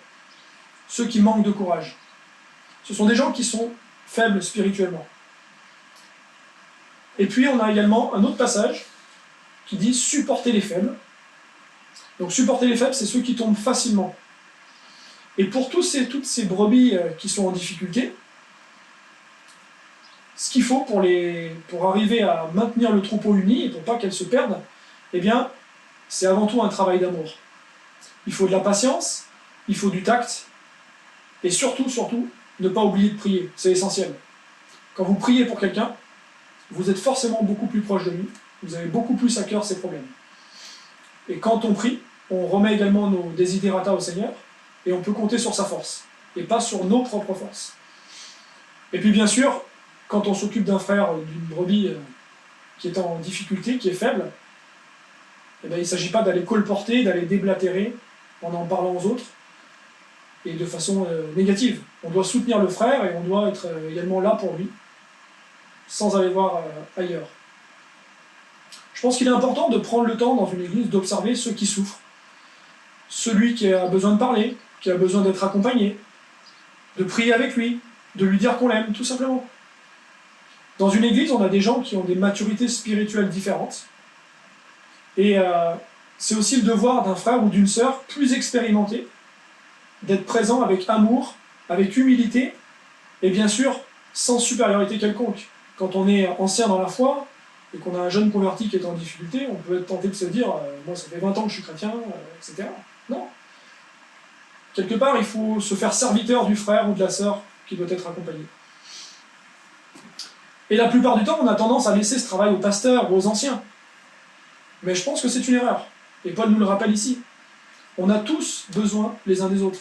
ceux qui manquent de courage. Ce sont des gens qui sont faibles spirituellement. Et puis on a également un autre passage qui dit « supporter les faibles ». Donc supporter les faibles, c'est ceux qui tombent facilement. Et pour toutes ces brebis qui sont en difficulté, ce qu'il faut pour arriver à maintenir le troupeau uni et pour pas qu'elles se perdent, eh bien, c'est avant tout un travail d'amour. Il faut de la patience, il faut du tact, et surtout, ne pas oublier de prier, c'est essentiel. Quand vous priez pour quelqu'un, vous êtes forcément beaucoup plus proche de lui, vous avez beaucoup plus à cœur ses problèmes. Et quand on prie, on remet également nos desiderata au Seigneur, et on peut compter sur sa force, et pas sur nos propres forces. Et puis bien sûr, quand on s'occupe d'un frère, d'une brebis qui est en difficulté, qui est faible, eh bien, il ne s'agit pas d'aller colporter, d'aller déblatérer en parlant aux autres, et de façon négative. On doit soutenir le frère et on doit être également là pour lui, sans aller voir ailleurs. Je pense qu'il est important de prendre le temps dans une église d'observer ceux qui souffrent, celui qui a besoin de parler, qui a besoin d'être accompagné, de prier avec lui, de lui dire qu'on l'aime, tout simplement. Dans une église, on a des gens qui ont des maturités spirituelles différentes, et c'est aussi le devoir d'un frère ou d'une sœur plus expérimenté d'être présent avec amour, avec humilité, et bien sûr, sans supériorité quelconque. Quand on est ancien dans la foi, et qu'on a un jeune converti qui est en difficulté, on peut être tenté de se dire « moi ça fait 20 ans que je suis chrétien, etc. » Non. Quelque part, il faut se faire serviteur du frère ou de la sœur qui doit être accompagné. Et la plupart du temps, on a tendance à laisser ce travail aux pasteurs ou aux anciens. Mais je pense que c'est une erreur. Et Paul nous le rappelle ici. On a tous besoin les uns des autres.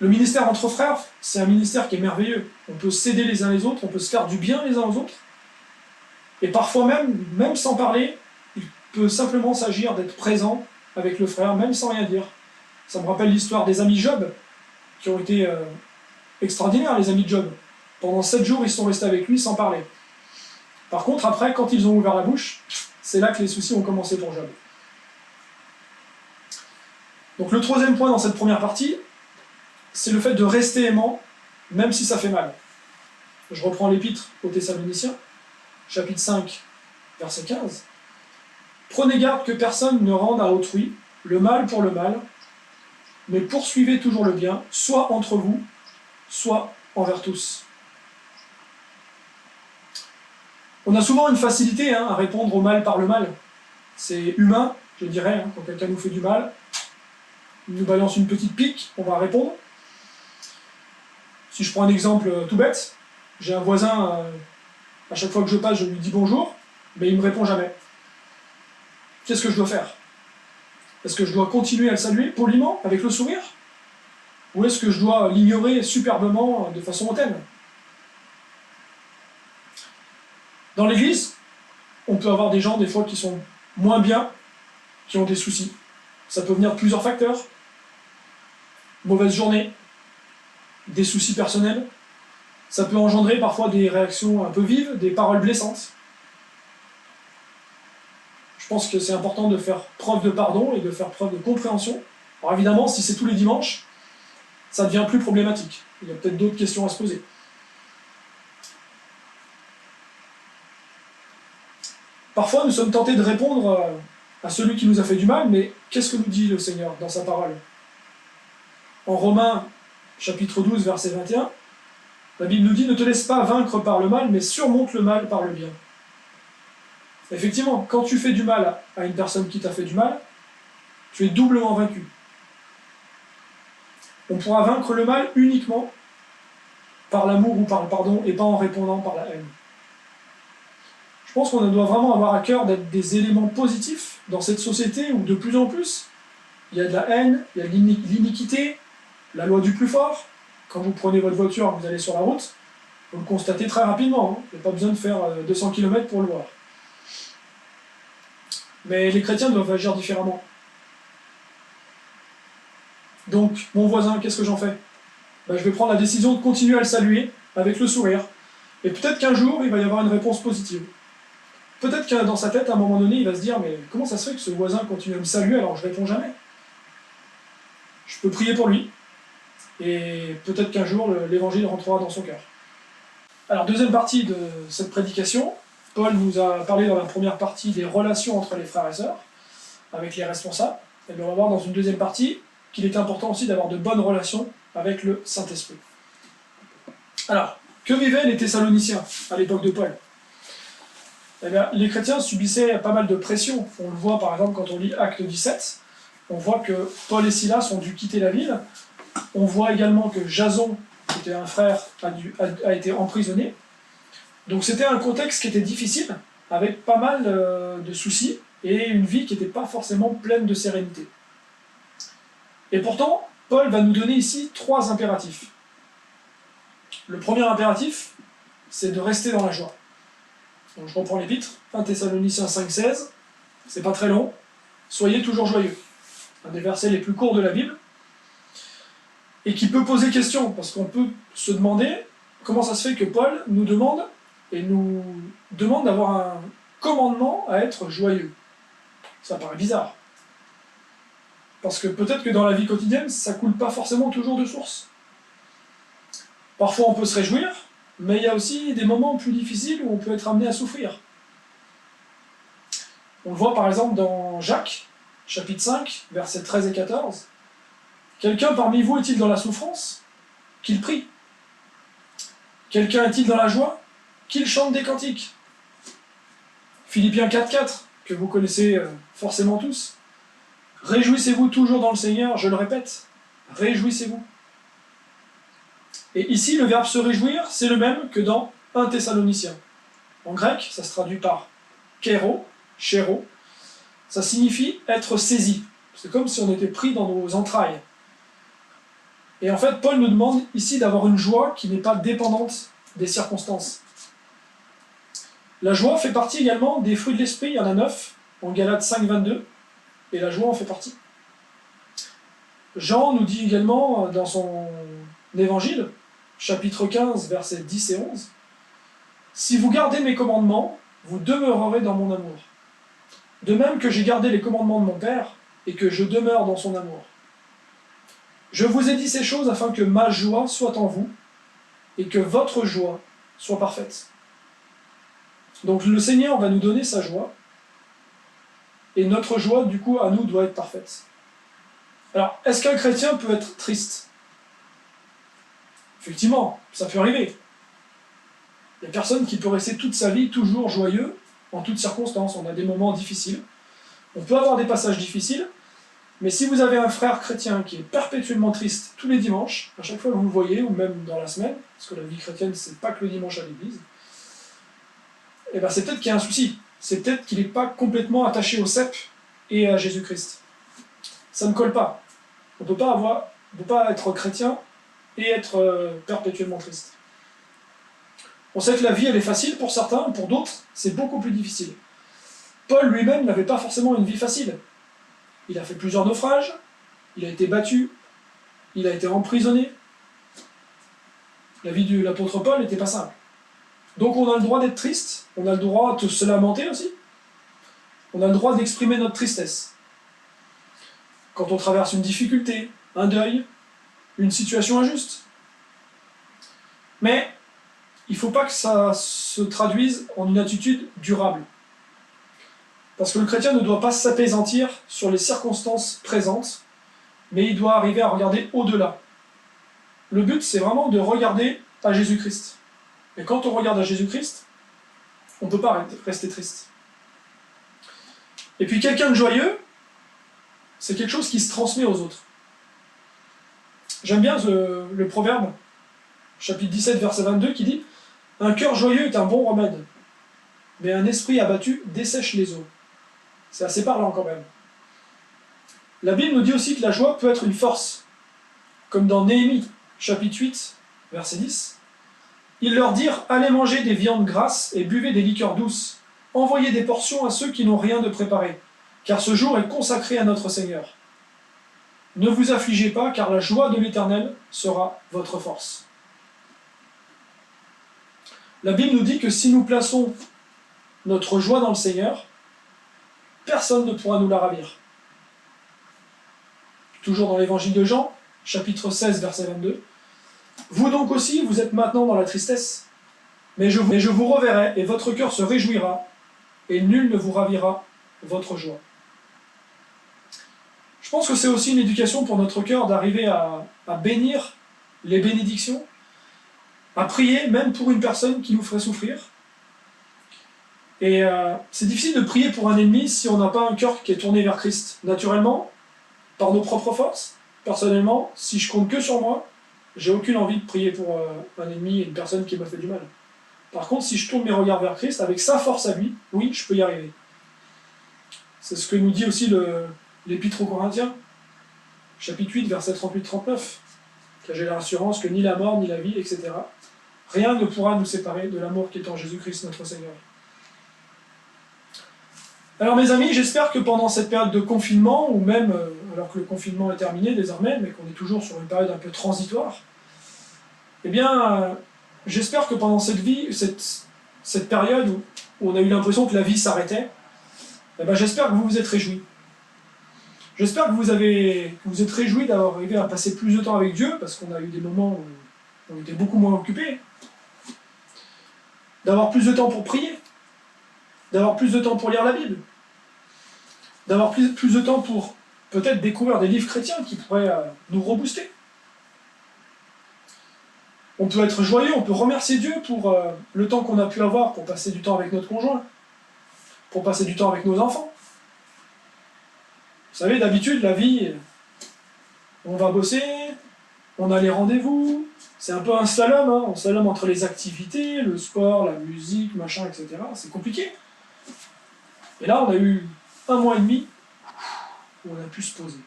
Le ministère entre frères, c'est un ministère qui est merveilleux. On peut s'aider les uns les autres, on peut se faire du bien les uns aux autres. Et parfois même sans parler, il peut simplement s'agir d'être présent avec le frère, même sans rien dire. Ça me rappelle l'histoire des amis Job, qui ont été extraordinaires, les amis de Job. Pendant 7 jours, ils sont restés avec lui sans parler. Par contre, après, quand ils ont ouvert la bouche, c'est là que les soucis ont commencé pour Job. Donc le troisième point dans cette première partie, c'est le fait de rester aimant, même si ça fait mal. Je reprends l'épître aux Thessaloniciens, chapitre 5, verset 15. Prenez garde que personne ne rende à autrui le mal pour le mal, mais poursuivez toujours le bien, soit entre vous, soit envers tous. On a souvent une facilité à répondre au mal par le mal. C'est humain, je dirais, hein, quand quelqu'un nous fait du mal, il nous balance une petite pique, on va répondre. Si je prends un exemple tout bête, j'ai un voisin, à chaque fois que je passe, je lui dis bonjour, mais il ne me répond jamais. Qu'est-ce que je dois faire? Est-ce que je dois continuer à le saluer poliment, avec le sourire? Ou est-ce que je dois l'ignorer superbement, de façon hautaine? Dans l'église, on peut avoir des gens, des fois, qui sont moins bien, qui ont des soucis. Ça peut venir de plusieurs facteurs. Mauvaise journée, des soucis personnels. Ça peut engendrer parfois des réactions un peu vives, des paroles blessantes. Je pense que c'est important de faire preuve de pardon et de faire preuve de compréhension. Alors évidemment, si c'est tous les dimanches, ça devient plus problématique. Il y a peut-être d'autres questions à se poser. Parfois, nous sommes tentés de répondre à celui qui nous a fait du mal, mais qu'est-ce que nous dit le Seigneur dans sa parole? En Romains, chapitre 12, verset 21, la Bible nous dit « Ne te laisse pas vaincre par le mal, mais surmonte le mal par le bien ». Effectivement, quand tu fais du mal à une personne qui t'a fait du mal, tu es doublement vaincu. On pourra vaincre le mal uniquement par l'amour ou par le pardon, et pas en répondant par la haine. Je pense qu'on doit vraiment avoir à cœur d'être des éléments positifs dans cette société où de plus en plus, il y a de la haine, il y a de l'iniquité, la loi du plus fort. Quand vous prenez votre voiture, vous allez sur la route, vous le constatez très rapidement. Il n'y a pas besoin de faire 200 km pour le voir. Mais les chrétiens doivent agir différemment. Donc, mon voisin, qu'est-ce que j'en fais? Je vais prendre la décision de continuer à le saluer avec le sourire. Et peut-être qu'un jour, il va y avoir une réponse positive. Peut-être que dans sa tête, à un moment donné, il va se dire « Mais comment ça se fait que ce voisin continue à me saluer alors que je ne réponds jamais ?» Je peux prier pour lui. Et peut-être qu'un jour, l'évangile rentrera dans son cœur. Alors, deuxième partie de cette prédication, Paul nous a parlé dans la première partie des relations entre les frères et sœurs, avec les responsables. Et on va voir dans une deuxième partie qu'il est important aussi d'avoir de bonnes relations avec le Saint-Esprit. Alors, que vivaient les Thessaloniciens à l'époque de Paul? Eh bien, les chrétiens subissaient pas mal de pression. On le voit par exemple quand on lit Acte 17. On voit que Paul et Silas ont dû quitter la ville. On voit également que Jason, qui était un frère, a été emprisonné. Donc c'était un contexte qui était difficile, avec pas mal de soucis, et une vie qui n'était pas forcément pleine de sérénité. Et pourtant, Paul va nous donner ici 3 impératifs. Le premier impératif, c'est de rester dans la joie. Donc je reprends l'épître, 1 Thessaloniciens 5,16, c'est pas très long, soyez toujours joyeux. Un des versets les plus courts de la Bible, et qui peut poser question, parce qu'on peut se demander comment ça se fait que Paul nous demande d'avoir un commandement à être joyeux. Ça paraît bizarre. Parce que peut-être que dans la vie quotidienne, ça coule pas forcément toujours de source. Parfois on peut se réjouir, mais il y a aussi des moments plus difficiles où on peut être amené à souffrir. On le voit par exemple dans Jacques, chapitre 5, versets 13 et 14. Quelqu'un parmi vous est-il dans la souffrance? Qu'il prie. Quelqu'un est-il dans la joie? Qu'il chante des cantiques. Philippiens 4,4, que vous connaissez forcément tous. Réjouissez-vous toujours dans le Seigneur, je le répète, réjouissez-vous. Et ici, le verbe se réjouir, c'est le même que dans 1 Thessaloniciens. En grec, ça se traduit par kéro, chéro. Ça signifie être saisi. C'est comme si on était pris dans nos entrailles. Et en fait, Paul nous demande ici d'avoir une joie qui n'est pas dépendante des circonstances. La joie fait partie également des fruits de l'esprit, il y en a 9, en Galates 5, 22, et la joie en fait partie. Jean nous dit également dans son évangile, chapitre 15, versets 10 et 11, « Si vous gardez mes commandements, vous demeurerez dans mon amour. De même que j'ai gardé les commandements de mon Père, et que je demeure dans son amour. Je vous ai dit ces choses afin que ma joie soit en vous, et que votre joie soit parfaite. » Donc le Seigneur va nous donner sa joie, et notre joie, du coup, à nous, doit être parfaite. Alors, est-ce qu'un chrétien peut être triste? Effectivement, ça peut arriver. Il n'y a personne qui peut rester toute sa vie toujours joyeux, en toutes circonstances. On a des moments difficiles. On peut avoir des passages difficiles, mais si vous avez un frère chrétien qui est perpétuellement triste tous les dimanches, à chaque fois que vous le voyez, ou même dans la semaine, parce que la vie chrétienne, c'est pas que le dimanche à l'église, eh ben c'est peut-être qu'il y a un souci. C'est peut-être qu'il n'est pas complètement attaché au cep et à Jésus-Christ. Ça ne colle pas. On ne peut pas être chrétien et être perpétuellement triste. On sait que la vie, elle est facile pour certains, pour d'autres, c'est beaucoup plus difficile. Paul lui-même n'avait pas forcément une vie facile. Il a fait plusieurs naufrages, il a été battu, il a été emprisonné. La vie de l'apôtre Paul n'était pas simple. Donc on a le droit d'être triste, on a le droit de se lamenter aussi, on a le droit d'exprimer notre tristesse. Quand on traverse une difficulté, un deuil, une situation injuste. Mais il ne faut pas que ça se traduise en une attitude durable. Parce que le chrétien ne doit pas s'apaisantir sur les circonstances présentes, mais il doit arriver à regarder au-delà. Le but, c'est vraiment de regarder à Jésus-Christ. Et quand on regarde à Jésus-Christ, on ne peut pas rester triste. Et puis quelqu'un de joyeux, c'est quelque chose qui se transmet aux autres. J'aime bien le proverbe, chapitre 17, verset 22, qui dit « Un cœur joyeux est un bon remède, mais un esprit abattu dessèche les eaux. » C'est assez parlant quand même. La Bible nous dit aussi que la joie peut être une force, comme dans Néhémie, chapitre 8, verset 10. Ils leur dirent « Allez manger des viandes grasses et buvez des liqueurs douces. Envoyez des portions à ceux qui n'ont rien de préparé, car ce jour est consacré à notre Seigneur. Ne vous affligez pas, car la joie de l'Éternel sera votre force. » La Bible nous dit que si nous plaçons notre joie dans le Seigneur, personne ne pourra nous la ravir. Toujours dans l'évangile de Jean, chapitre 16, verset 22. « Vous donc aussi, vous êtes maintenant dans la tristesse, mais je vous reverrai, et votre cœur se réjouira, et nul ne vous ravira votre joie. » Je pense que c'est aussi une éducation pour notre cœur d'arriver à bénir les bénédictions, à prier même pour une personne qui nous ferait souffrir. Et c'est difficile de prier pour un ennemi si on n'a pas un cœur qui est tourné vers Christ. Naturellement, par nos propres forces, personnellement, si je compte que sur moi, j'ai aucune envie de prier pour un ennemi et une personne qui m'a fait du mal. Par contre, si je tourne mes regards vers Christ, avec sa force à lui, oui, je peux y arriver. C'est ce que nous dit aussi l'Épître aux Corinthiens, chapitre 8, verset 38-39, que j'ai l'assurance que ni la mort, ni la vie, etc., rien ne pourra nous séparer de l'amour qui est en Jésus-Christ notre Seigneur. Alors mes amis, j'espère que pendant cette période de confinement, ou même alors que le confinement est terminé désormais, mais qu'on est toujours sur une période un peu transitoire, eh bien, j'espère que pendant cette période où on a eu l'impression que la vie s'arrêtait, eh bien, j'espère que vous vous êtes réjouis. J'espère que vous êtes réjouis d'avoir arrivé à passer plus de temps avec Dieu, parce qu'on a eu des moments où on était beaucoup moins occupés, d'avoir plus de temps pour prier, d'avoir plus de temps pour lire la Bible, d'avoir plus de temps pour peut-être découvrir des livres chrétiens qui pourraient nous rebooster. On peut être joyeux, on peut remercier Dieu pour le temps qu'on a pu avoir pour passer du temps avec notre conjoint, pour passer du temps avec nos enfants. Vous savez, d'habitude, la vie, on va bosser, on a les rendez-vous, c'est un peu un slalom, hein, on slalom entre les activités, le sport, la musique, machin, etc. C'est compliqué. Et là, on a eu 1 mois et demi où on a pu se poser.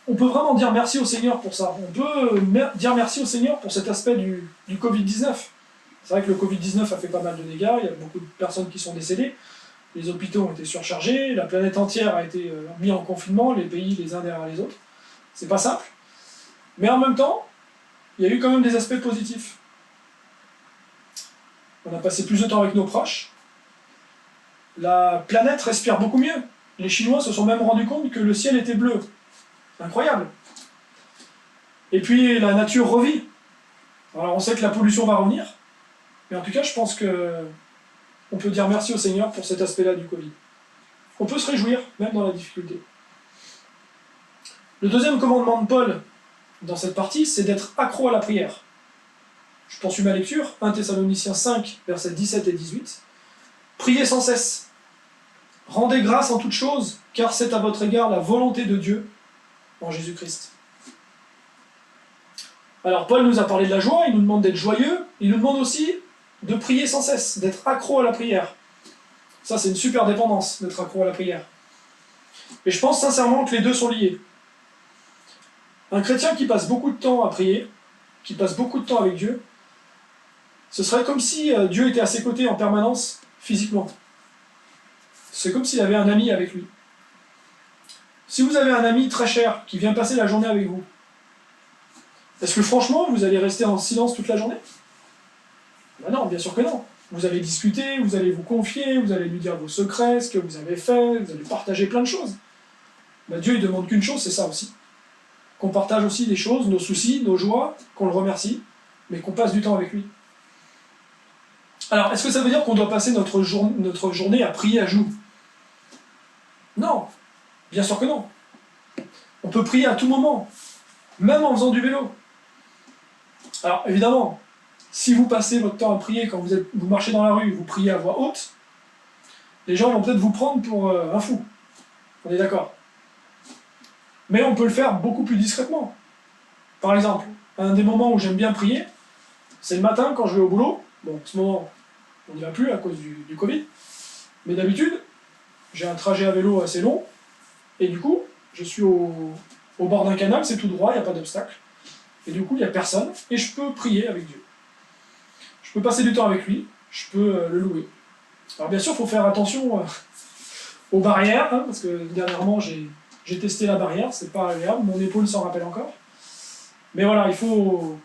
On peut vraiment dire merci au Seigneur pour ça. On peut dire merci au Seigneur pour cet aspect du Covid-19. C'est vrai que le Covid-19 a fait pas mal de dégâts, il y a beaucoup de personnes qui sont décédées, les hôpitaux ont été surchargés, la planète entière a été mise en confinement, les pays les uns derrière les autres. C'est pas simple. Mais en même temps, il y a eu quand même des aspects positifs. On a passé plus de temps avec nos proches. La planète respire beaucoup mieux. Les Chinois se sont même rendus compte que le ciel était bleu. Incroyable. Et puis la nature revit. Alors on sait que la pollution va revenir, mais en tout cas je pense que on peut dire merci au Seigneur pour cet aspect-là du Covid. On peut se réjouir, même dans la difficulté. Le deuxième commandement de Paul dans cette partie, c'est d'être accro à la prière. Je poursuis ma lecture, 1 Thessaloniciens 5, versets 17 et 18. Priez sans cesse. Rendez grâce en toutes choses, car c'est à votre égard la volonté de Dieu en Jésus-Christ. Alors Paul nous a parlé de la joie, il nous demande d'être joyeux, il nous demande aussi de prier sans cesse, d'être accro à la prière. Ça c'est une super dépendance, d'être accro à la prière. Et je pense sincèrement que les deux sont liés. Un chrétien qui passe beaucoup de temps à prier, qui passe beaucoup de temps avec Dieu, ce serait comme si Dieu était à ses côtés en permanence, physiquement. C'est comme s'il avait un ami avec lui. Si vous avez un ami très cher qui vient passer la journée avec vous, est-ce que franchement vous allez rester en silence toute la journée? Ben non, bien sûr que non. Vous allez discuter, vous allez vous confier, vous allez lui dire vos secrets, ce que vous avez fait, vous allez partager plein de choses. Ben Dieu il demande qu'une chose, c'est ça aussi. Qu'on partage aussi des choses, nos soucis, nos joies, qu'on le remercie, mais qu'on passe du temps avec lui. Alors, est-ce que ça veut dire qu'on doit passer notre journée à prier à genoux? Non, bien sûr que non. On peut prier à tout moment, même en faisant du vélo. Alors, évidemment, si vous passez votre temps à prier quand vous marchez dans la rue, vous priez à voix haute, les gens vont peut-être vous prendre pour un fou. On est d'accord. Mais on peut le faire beaucoup plus discrètement. Par exemple, un des moments où j'aime bien prier, c'est le matin quand je vais au boulot. Bon, en ce moment, on n'y va plus à cause du Covid. Mais d'habitude, j'ai un trajet à vélo assez long. Et du coup, je suis au bord d'un canal, c'est tout droit, il n'y a pas d'obstacle. Et du coup, il n'y a personne. Et je peux prier avec Dieu. Je peux passer du temps avec lui. Je peux le louer. Alors bien sûr, il faut faire attention aux barrières. Hein, parce que dernièrement, j'ai testé la barrière. C'est pas agréable. Mon épaule s'en rappelle encore. Mais voilà, il faut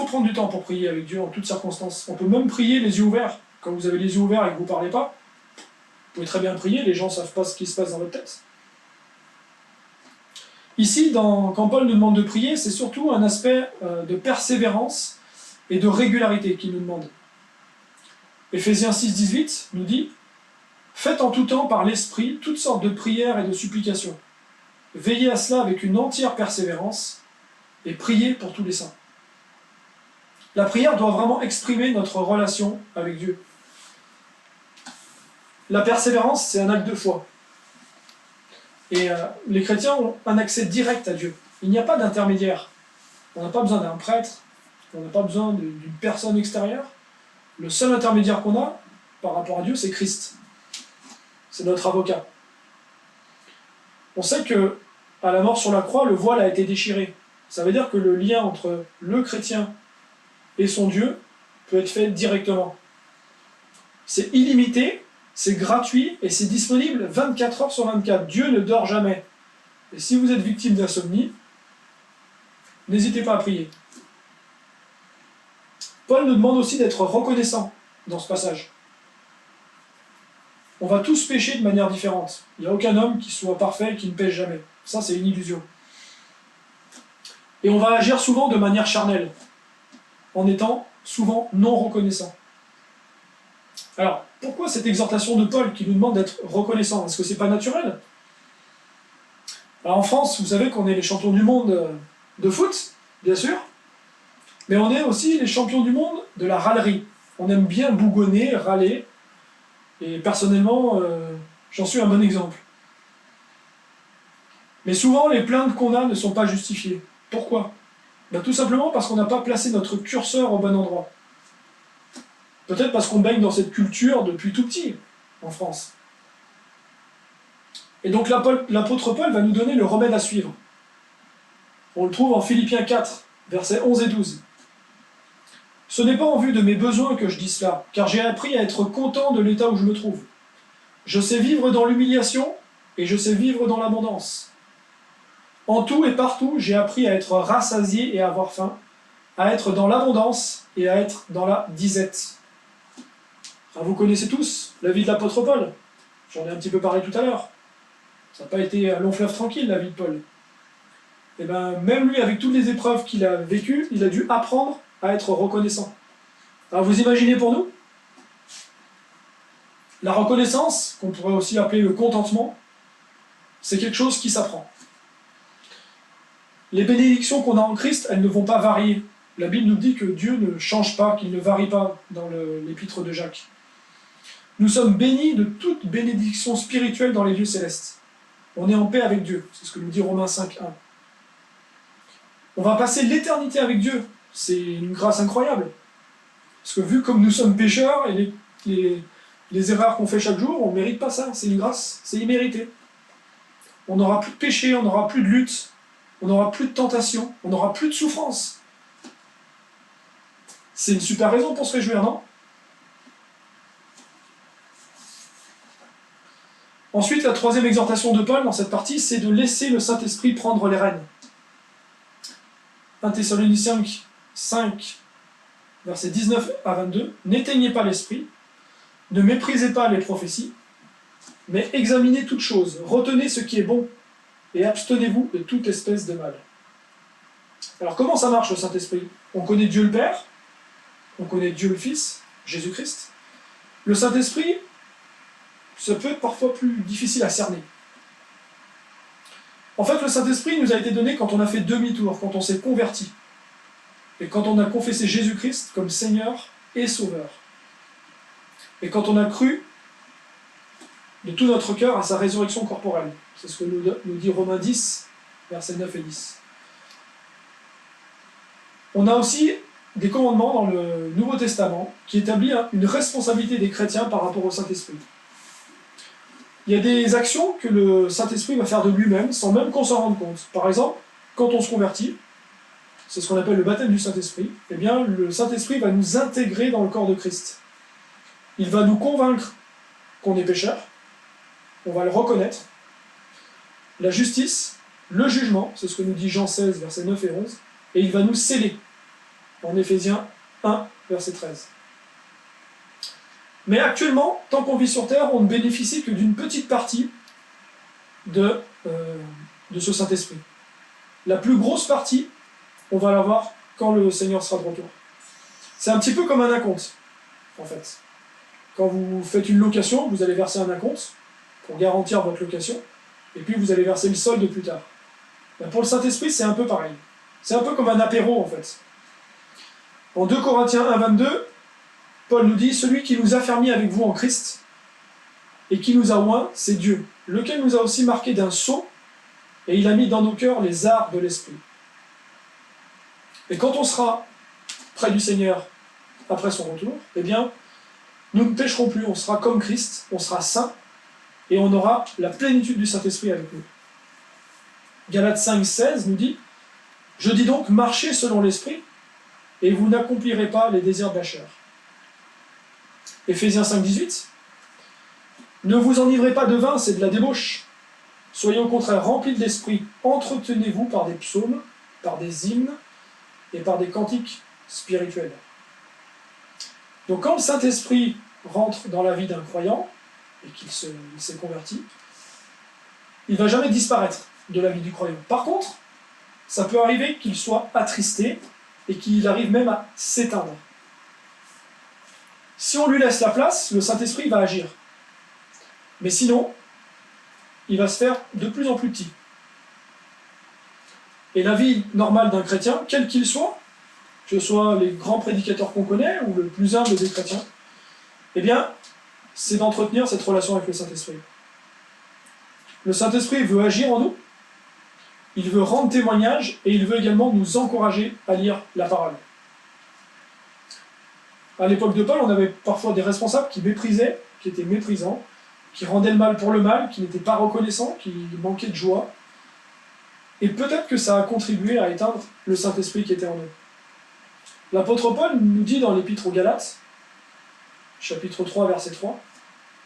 prendre du temps pour prier avec Dieu en toutes circonstances. On peut même prier les yeux ouverts. Quand vous avez les yeux ouverts et que vous ne parlez pas, vous pouvez très bien prier, les gens ne savent pas ce qui se passe dans votre tête. Ici, quand Paul nous demande de prier, c'est surtout un aspect de persévérance et de régularité qu'il nous demande. Éphésiens 6,18 nous dit « Faites en tout temps par l'Esprit toutes sortes de prières et de supplications. Veillez à cela avec une entière persévérance et priez pour tous les saints. » La prière doit vraiment exprimer notre relation avec Dieu. La persévérance, c'est un acte de foi. Et les chrétiens ont un accès direct à Dieu. Il n'y a pas d'intermédiaire. On n'a pas besoin d'un prêtre, on n'a pas besoin d'une personne extérieure. Le seul intermédiaire qu'on a par rapport à Dieu, c'est Christ. C'est notre avocat. On sait que à la mort sur la croix, le voile a été déchiré. Ça veut dire que le lien entre le chrétien et son Dieu peut être fait directement. C'est illimité, c'est gratuit et c'est disponible 24 heures sur 24. Dieu ne dort jamais. Et si vous êtes victime d'insomnie, n'hésitez pas à prier. Paul nous demande aussi d'être reconnaissant dans ce passage. On va tous pécher de manière différente. Il n'y a aucun homme qui soit parfait et qui ne pêche jamais. Ça, c'est une illusion. Et on va agir souvent de manière charnelle, en étant souvent non reconnaissant. Alors, pourquoi cette exhortation de Paul qui nous demande d'être reconnaissant? Est-ce que c'est pas naturel? Alors en France, vous savez qu'on est les champions du monde de foot, bien sûr, mais on est aussi les champions du monde de la râlerie. On aime bien bougonner, râler, et personnellement, j'en suis un bon exemple. Mais souvent, les plaintes qu'on a ne sont pas justifiées. Pourquoi? Ben, tout simplement parce qu'on n'a pas placé notre curseur au bon endroit. Peut-être parce qu'on baigne dans cette culture depuis tout petit, en France. Et donc l'apôtre Paul va nous donner le remède à suivre. On le trouve en Philippiens 4, versets 11 et 12. « Ce n'est pas en vue de mes besoins que je dis cela, car j'ai appris à être content de l'état où je me trouve. Je sais vivre dans l'humiliation et je sais vivre dans l'abondance. En tout et partout, j'ai appris à être rassasié et à avoir faim, à être dans l'abondance et à être dans la disette. » Alors vous connaissez tous la vie de l'apôtre Paul. J'en ai un petit peu parlé tout à l'heure. Ça n'a pas été un long fleuve tranquille, la vie de Paul. Et bien, même lui, avec toutes les épreuves qu'il a vécues, il a dû apprendre à être reconnaissant. Alors vous imaginez pour nous? La reconnaissance, qu'on pourrait aussi appeler le contentement, c'est quelque chose qui s'apprend. Les bénédictions qu'on a en Christ, elles ne vont pas varier. La Bible nous dit que Dieu ne change pas, qu'il ne varie pas dans l'épître de Jacques. Nous sommes bénis de toute bénédiction spirituelle dans les lieux célestes. On est en paix avec Dieu, c'est ce que nous dit Romains 5.1. On va passer l'éternité avec Dieu, c'est une grâce incroyable. Parce que vu comme nous sommes pécheurs et les erreurs qu'on fait chaque jour, on ne mérite pas ça, c'est une grâce, c'est immérité. On n'aura plus de péché, on n'aura plus de lutte, on n'aura plus de tentation, on n'aura plus de souffrance. C'est une super raison pour se réjouir, non? Ensuite, la troisième exhortation de Paul dans cette partie, c'est de laisser le Saint-Esprit prendre les rênes. 1 Thessaloniciens 5, versets 19 à 22. N'éteignez pas l'esprit, ne méprisez pas les prophéties, mais examinez toutes choses, retenez ce qui est bon, et abstenez-vous de toute espèce de mal. Alors comment ça marche le Saint-Esprit? On connaît Dieu le Père, on connaît Dieu le Fils, Jésus-Christ. Le Saint-Esprit, ça peut être parfois plus difficile à cerner. En fait, le Saint-Esprit nous a été donné quand on a fait demi-tour, quand on s'est converti, et quand on a confessé Jésus-Christ comme Seigneur et Sauveur. Et quand on a cru de tout notre cœur à sa résurrection corporelle. C'est ce que nous dit Romains 10, versets 9 et 10. On a aussi des commandements dans le Nouveau Testament qui établissent une responsabilité des chrétiens par rapport au Saint-Esprit. Il y a des actions que le Saint-Esprit va faire de lui-même sans même qu'on s'en rende compte. Par exemple, quand on se convertit, c'est ce qu'on appelle le baptême du Saint-Esprit, eh bien le Saint-Esprit va nous intégrer dans le corps de Christ. Il va nous convaincre qu'on est pécheur, on va le reconnaître. La justice, le jugement, c'est ce que nous dit Jean 16, versets 9 et 11, et il va nous sceller, en Éphésiens 1, verset 13. Mais actuellement, tant qu'on vit sur Terre, on ne bénéficie que d'une petite partie de ce Saint-Esprit. La plus grosse partie, on va l'avoir quand le Seigneur sera de retour. C'est un petit peu comme un acompte, en fait. Quand vous faites une location, vous allez verser un acompte pour garantir votre location, et puis vous allez verser le solde plus tard. Ben pour le Saint-Esprit, c'est un peu pareil. C'est un peu comme un apéro, en fait. En 2 Corinthiens 1, 22, Paul nous dit « Celui qui nous a fermis avec vous en Christ, et qui nous a oints, c'est Dieu, lequel nous a aussi marqué d'un sceau, et il a mis dans nos cœurs les arts de l'Esprit. » Et quand on sera près du Seigneur après son retour, eh bien, nous ne pécherons plus, on sera comme Christ, on sera saint, et on aura la plénitude du Saint-Esprit avec nous. Galates 5, 16 nous dit « Je dis donc, marchez selon l'Esprit, et vous n'accomplirez pas les désirs de la chair. » Éphésiens 5, 18 « Ne vous enivrez pas de vin, c'est de la débauche. Soyez au contraire remplis de l'Esprit, entretenez-vous par des psaumes, par des hymnes, et par des cantiques spirituels. » Donc quand le Saint-Esprit rentre dans la vie d'un croyant, et qu'il s'est converti, il ne va jamais disparaître de la vie du croyant. Par contre, ça peut arriver qu'il soit attristé, et qu'il arrive même à s'éteindre. Si on lui laisse la place, le Saint-Esprit va agir. Mais sinon, il va se faire de plus en plus petit. Et la vie normale d'un chrétien, quel qu'il soit, que ce soit les grands prédicateurs qu'on connaît ou le plus humble des chrétiens, eh bien, c'est d'entretenir cette relation avec le Saint-Esprit. Le Saint-Esprit veut agir en nous, il veut rendre témoignage et il veut également nous encourager à lire la parole. À l'époque de Paul, on avait parfois des responsables qui méprisaient, qui étaient méprisants, qui rendaient le mal pour le mal, qui n'étaient pas reconnaissants, qui manquaient de joie. Et peut-être que ça a contribué à éteindre le Saint-Esprit qui était en eux. L'apôtre Paul nous dit dans l'Épître aux Galates, chapitre 3, verset 3,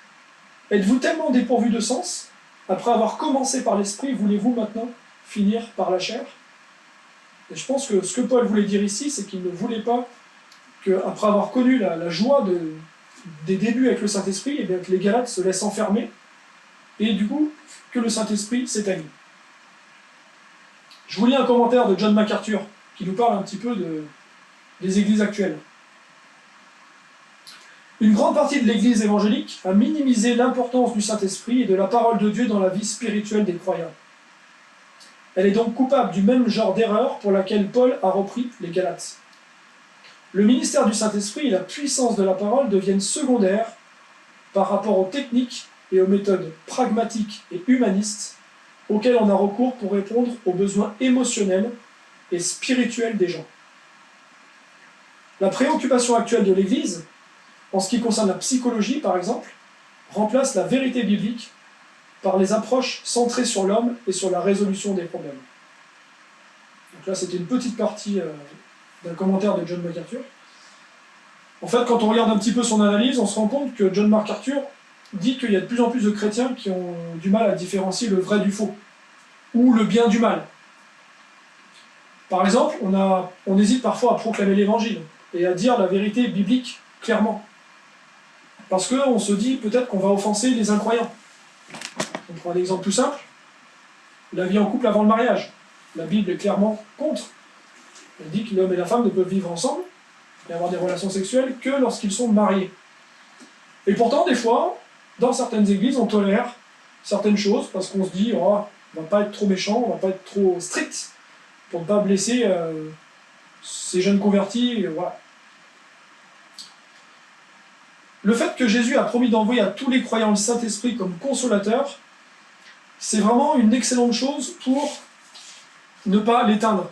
« Êtes-vous tellement dépourvus de sens? Après avoir commencé par l'Esprit, voulez-vous maintenant finir par la chair ?» Et je pense que ce que Paul voulait dire ici, c'est qu'il ne voulait pas qu'après avoir connu la joie des débuts avec le Saint-Esprit, eh bien, que les Galates se laissent enfermer, et du coup, que le Saint-Esprit s'éteigne. Je vous lis un commentaire de John MacArthur, qui nous parle un petit peu des églises actuelles. Une grande partie de l'église évangélique a minimisé l'importance du Saint-Esprit et de la parole de Dieu dans la vie spirituelle des croyants. Elle est donc coupable du même genre d'erreur pour laquelle Paul a repris les Le ministère du Saint-Esprit et la puissance de la parole deviennent secondaires par rapport aux techniques et aux méthodes pragmatiques et humanistes auxquelles on a recours pour répondre aux besoins émotionnels et spirituels des gens. La préoccupation actuelle de l'Église, en ce qui concerne la psychologie par exemple, remplace la vérité biblique par les approches centrées sur l'homme et sur la résolution des problèmes. Donc là, c'était une petite partie d'un commentaire de John MacArthur. En fait, quand on regarde un petit peu son analyse, on se rend compte que John MacArthur dit qu'il y a de plus en plus de chrétiens qui ont du mal à différencier le vrai du faux, ou le bien du mal. Par exemple, on hésite parfois à proclamer l'évangile et à dire la vérité biblique clairement. Parce qu'on se dit peut-être qu'on va offenser les incroyants. On prend un exemple tout simple, la vie en couple avant le mariage. La Bible est clairement contre. Elle dit que l'homme et la femme ne peuvent vivre ensemble et avoir des relations sexuelles que lorsqu'ils sont mariés. Et pourtant, des fois, dans certaines églises, on tolère certaines choses parce qu'on se dit oh, on va pas être trop méchant, on va pas être trop strict pour ne pas blesser ces jeunes convertis. Voilà. Le fait que Jésus a promis d'envoyer à tous les croyants le Saint-Esprit comme consolateur, c'est vraiment une excellente chose pour ne pas l'éteindre.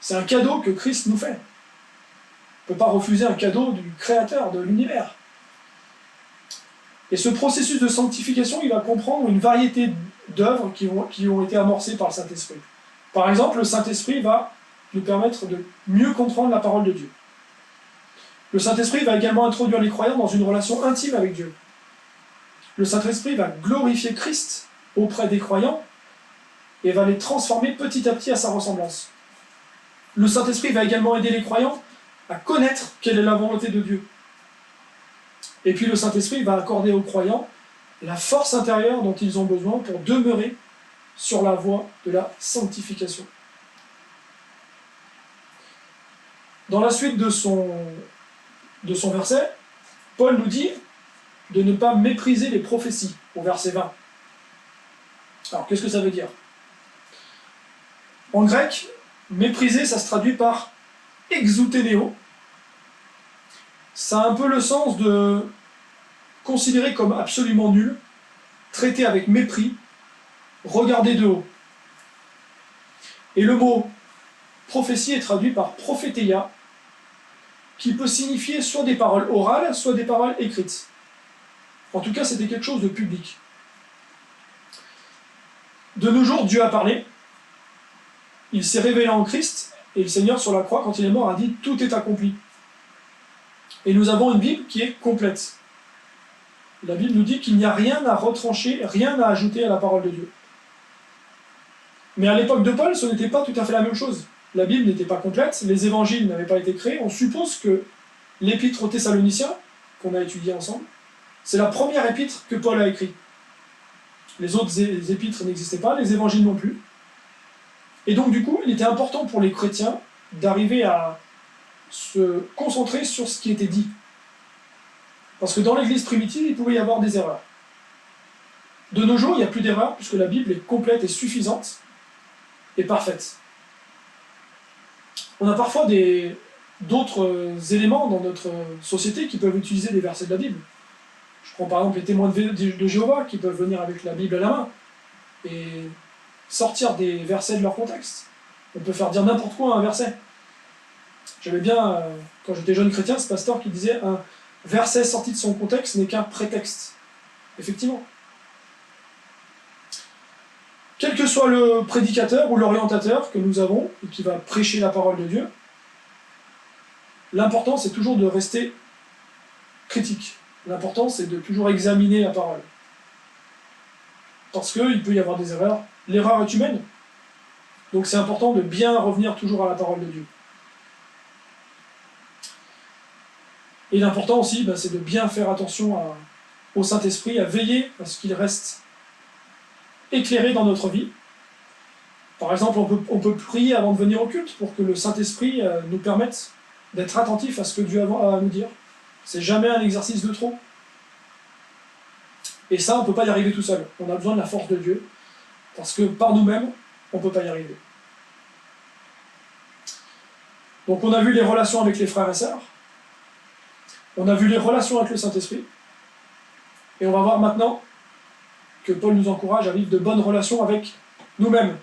C'est un cadeau que Christ nous fait. On ne peut pas refuser un cadeau du Créateur de l'univers. Et ce processus de sanctification, il va comprendre une variété d'œuvres qui ont été amorcées par le Saint-Esprit. Par exemple, le Saint-Esprit va nous permettre de mieux comprendre la parole de Dieu. Le Saint-Esprit va également introduire les croyants dans une relation intime avec Dieu. Le Saint-Esprit va glorifier Christ auprès des croyants et va les transformer petit à petit à sa ressemblance. Le Saint-Esprit va également aider les croyants à connaître quelle est la volonté de Dieu. Et puis le Saint-Esprit va accorder aux croyants la force intérieure dont ils ont besoin pour demeurer sur la voie de la sanctification. Dans la suite de son verset, Paul nous dit de ne pas mépriser les prophéties, au verset 20. Alors, qu'est-ce que ça veut dire? En grec, mépriser, ça se traduit par exouténéo. Ça a un peu le sens de considérer comme absolument nul, traiter avec mépris, regarder de haut. Et le mot prophétie est traduit par prophétéia, qui peut signifier soit des paroles orales, soit des paroles écrites. En tout cas, c'était quelque chose de public. De nos jours, Dieu a parlé, il s'est révélé en Christ, et le Seigneur sur la croix, quand il est mort, a dit « Tout est accompli ». Et nous avons une Bible qui est complète. La Bible nous dit qu'il n'y a rien à retrancher, rien à ajouter à la parole de Dieu. Mais à l'époque de Paul, ce n'était pas tout à fait la même chose. La Bible n'était pas complète, les évangiles n'avaient pas été créés. On suppose que l'épître aux Thessaloniciens, qu'on a étudié ensemble, c'est la première épître que Paul a écrite. Les autres épîtres n'existaient pas, les évangiles non plus. Et donc du coup, il était important pour les chrétiens d'arriver à se concentrer sur ce qui était dit. Parce que dans l'église primitive, il pouvait y avoir des erreurs. De nos jours, il n'y a plus d'erreurs, puisque la Bible est complète et suffisante et parfaite. On a parfois d'autres éléments dans notre société qui peuvent utiliser des versets de la Bible. Je prends par exemple les témoins de Jéhovah qui peuvent venir avec la Bible à la main et sortir des versets de leur contexte. On peut faire dire n'importe quoi à un verset. J'aimais bien, quand j'étais jeune chrétien, ce pasteur qui disait un verset sorti de son contexte n'est qu'un prétexte. Effectivement. Quel que soit le prédicateur ou l'orientateur que nous avons et qui va prêcher la parole de Dieu, l'important c'est toujours de rester critique. L'important c'est de toujours examiner la parole. Parce qu'il peut y avoir des erreurs. L'erreur est humaine. Donc c'est important de bien revenir toujours à la parole de Dieu. Et l'important aussi, c'est de bien faire attention au Saint-Esprit, à veiller à ce qu'il reste éclairé dans notre vie. Par exemple, on peut prier avant de venir au culte pour que le Saint-Esprit nous permette d'être attentifs à ce que Dieu a à nous dire. C'est jamais un exercice de trop. Et ça, on ne peut pas y arriver tout seul. On a besoin de la force de Dieu, parce que par nous-mêmes, on ne peut pas y arriver. Donc on a vu les relations avec les frères et sœurs, on a vu les relations avec le Saint-Esprit, Et on va voir maintenant que Paul nous encourage à vivre de bonnes relations avec nous-mêmes.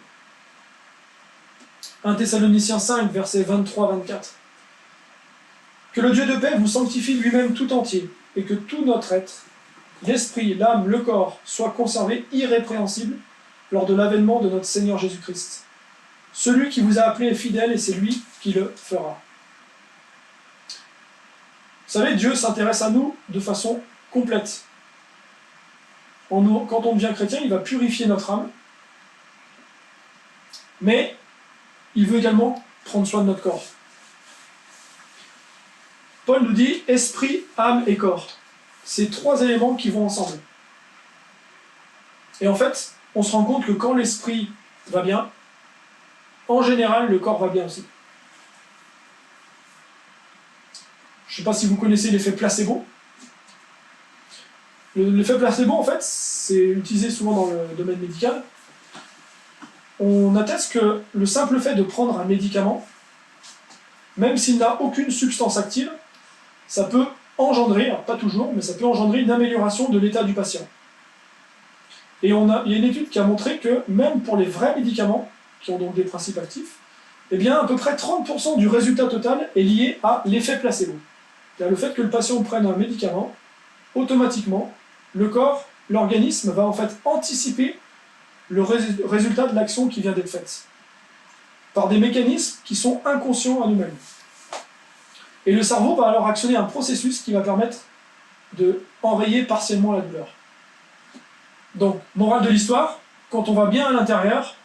1 Thessaloniciens 5, versets 23-24. Que le Dieu de paix vous sanctifie lui-même tout entier, et que tout notre être, l'esprit, l'âme, le corps, soit conservé irrépréhensible lors de l'avènement de notre Seigneur Jésus-Christ. Celui qui vous a appelé est fidèle et c'est lui qui le fera. Vous savez, Dieu s'intéresse à nous de façon complète. Quand on devient chrétien, il va purifier notre âme, mais il veut également prendre soin de notre corps. Paul nous dit esprit, âme et corps. C'est trois éléments qui vont ensemble. Et en fait, on se rend compte que quand l'esprit va bien, en général, le corps va bien aussi. Je ne sais pas si vous connaissez l'effet placebo. L'effet placebo, en fait, c'est utilisé souvent dans le domaine médical. On atteste que le simple fait de prendre un médicament, même s'il n'a aucune substance active, ça peut engendrer, alors pas toujours, mais ça peut engendrer une amélioration de l'état du patient. Et il y a une étude qui a montré que même pour les vrais médicaments, qui ont donc des principes actifs, eh bien à peu près 30% du résultat total est lié à l'effet placebo. C'est-à-dire le fait que le patient prenne un médicament, automatiquement, le corps, l'organisme va en fait anticiper le résultat de l'action qui vient d'être faite, par des mécanismes qui sont inconscients à nous-mêmes. Et le cerveau va alors actionner un processus qui va permettre de enrayer partiellement la douleur. Donc, morale de l'histoire, quand on va bien à l'intérieur,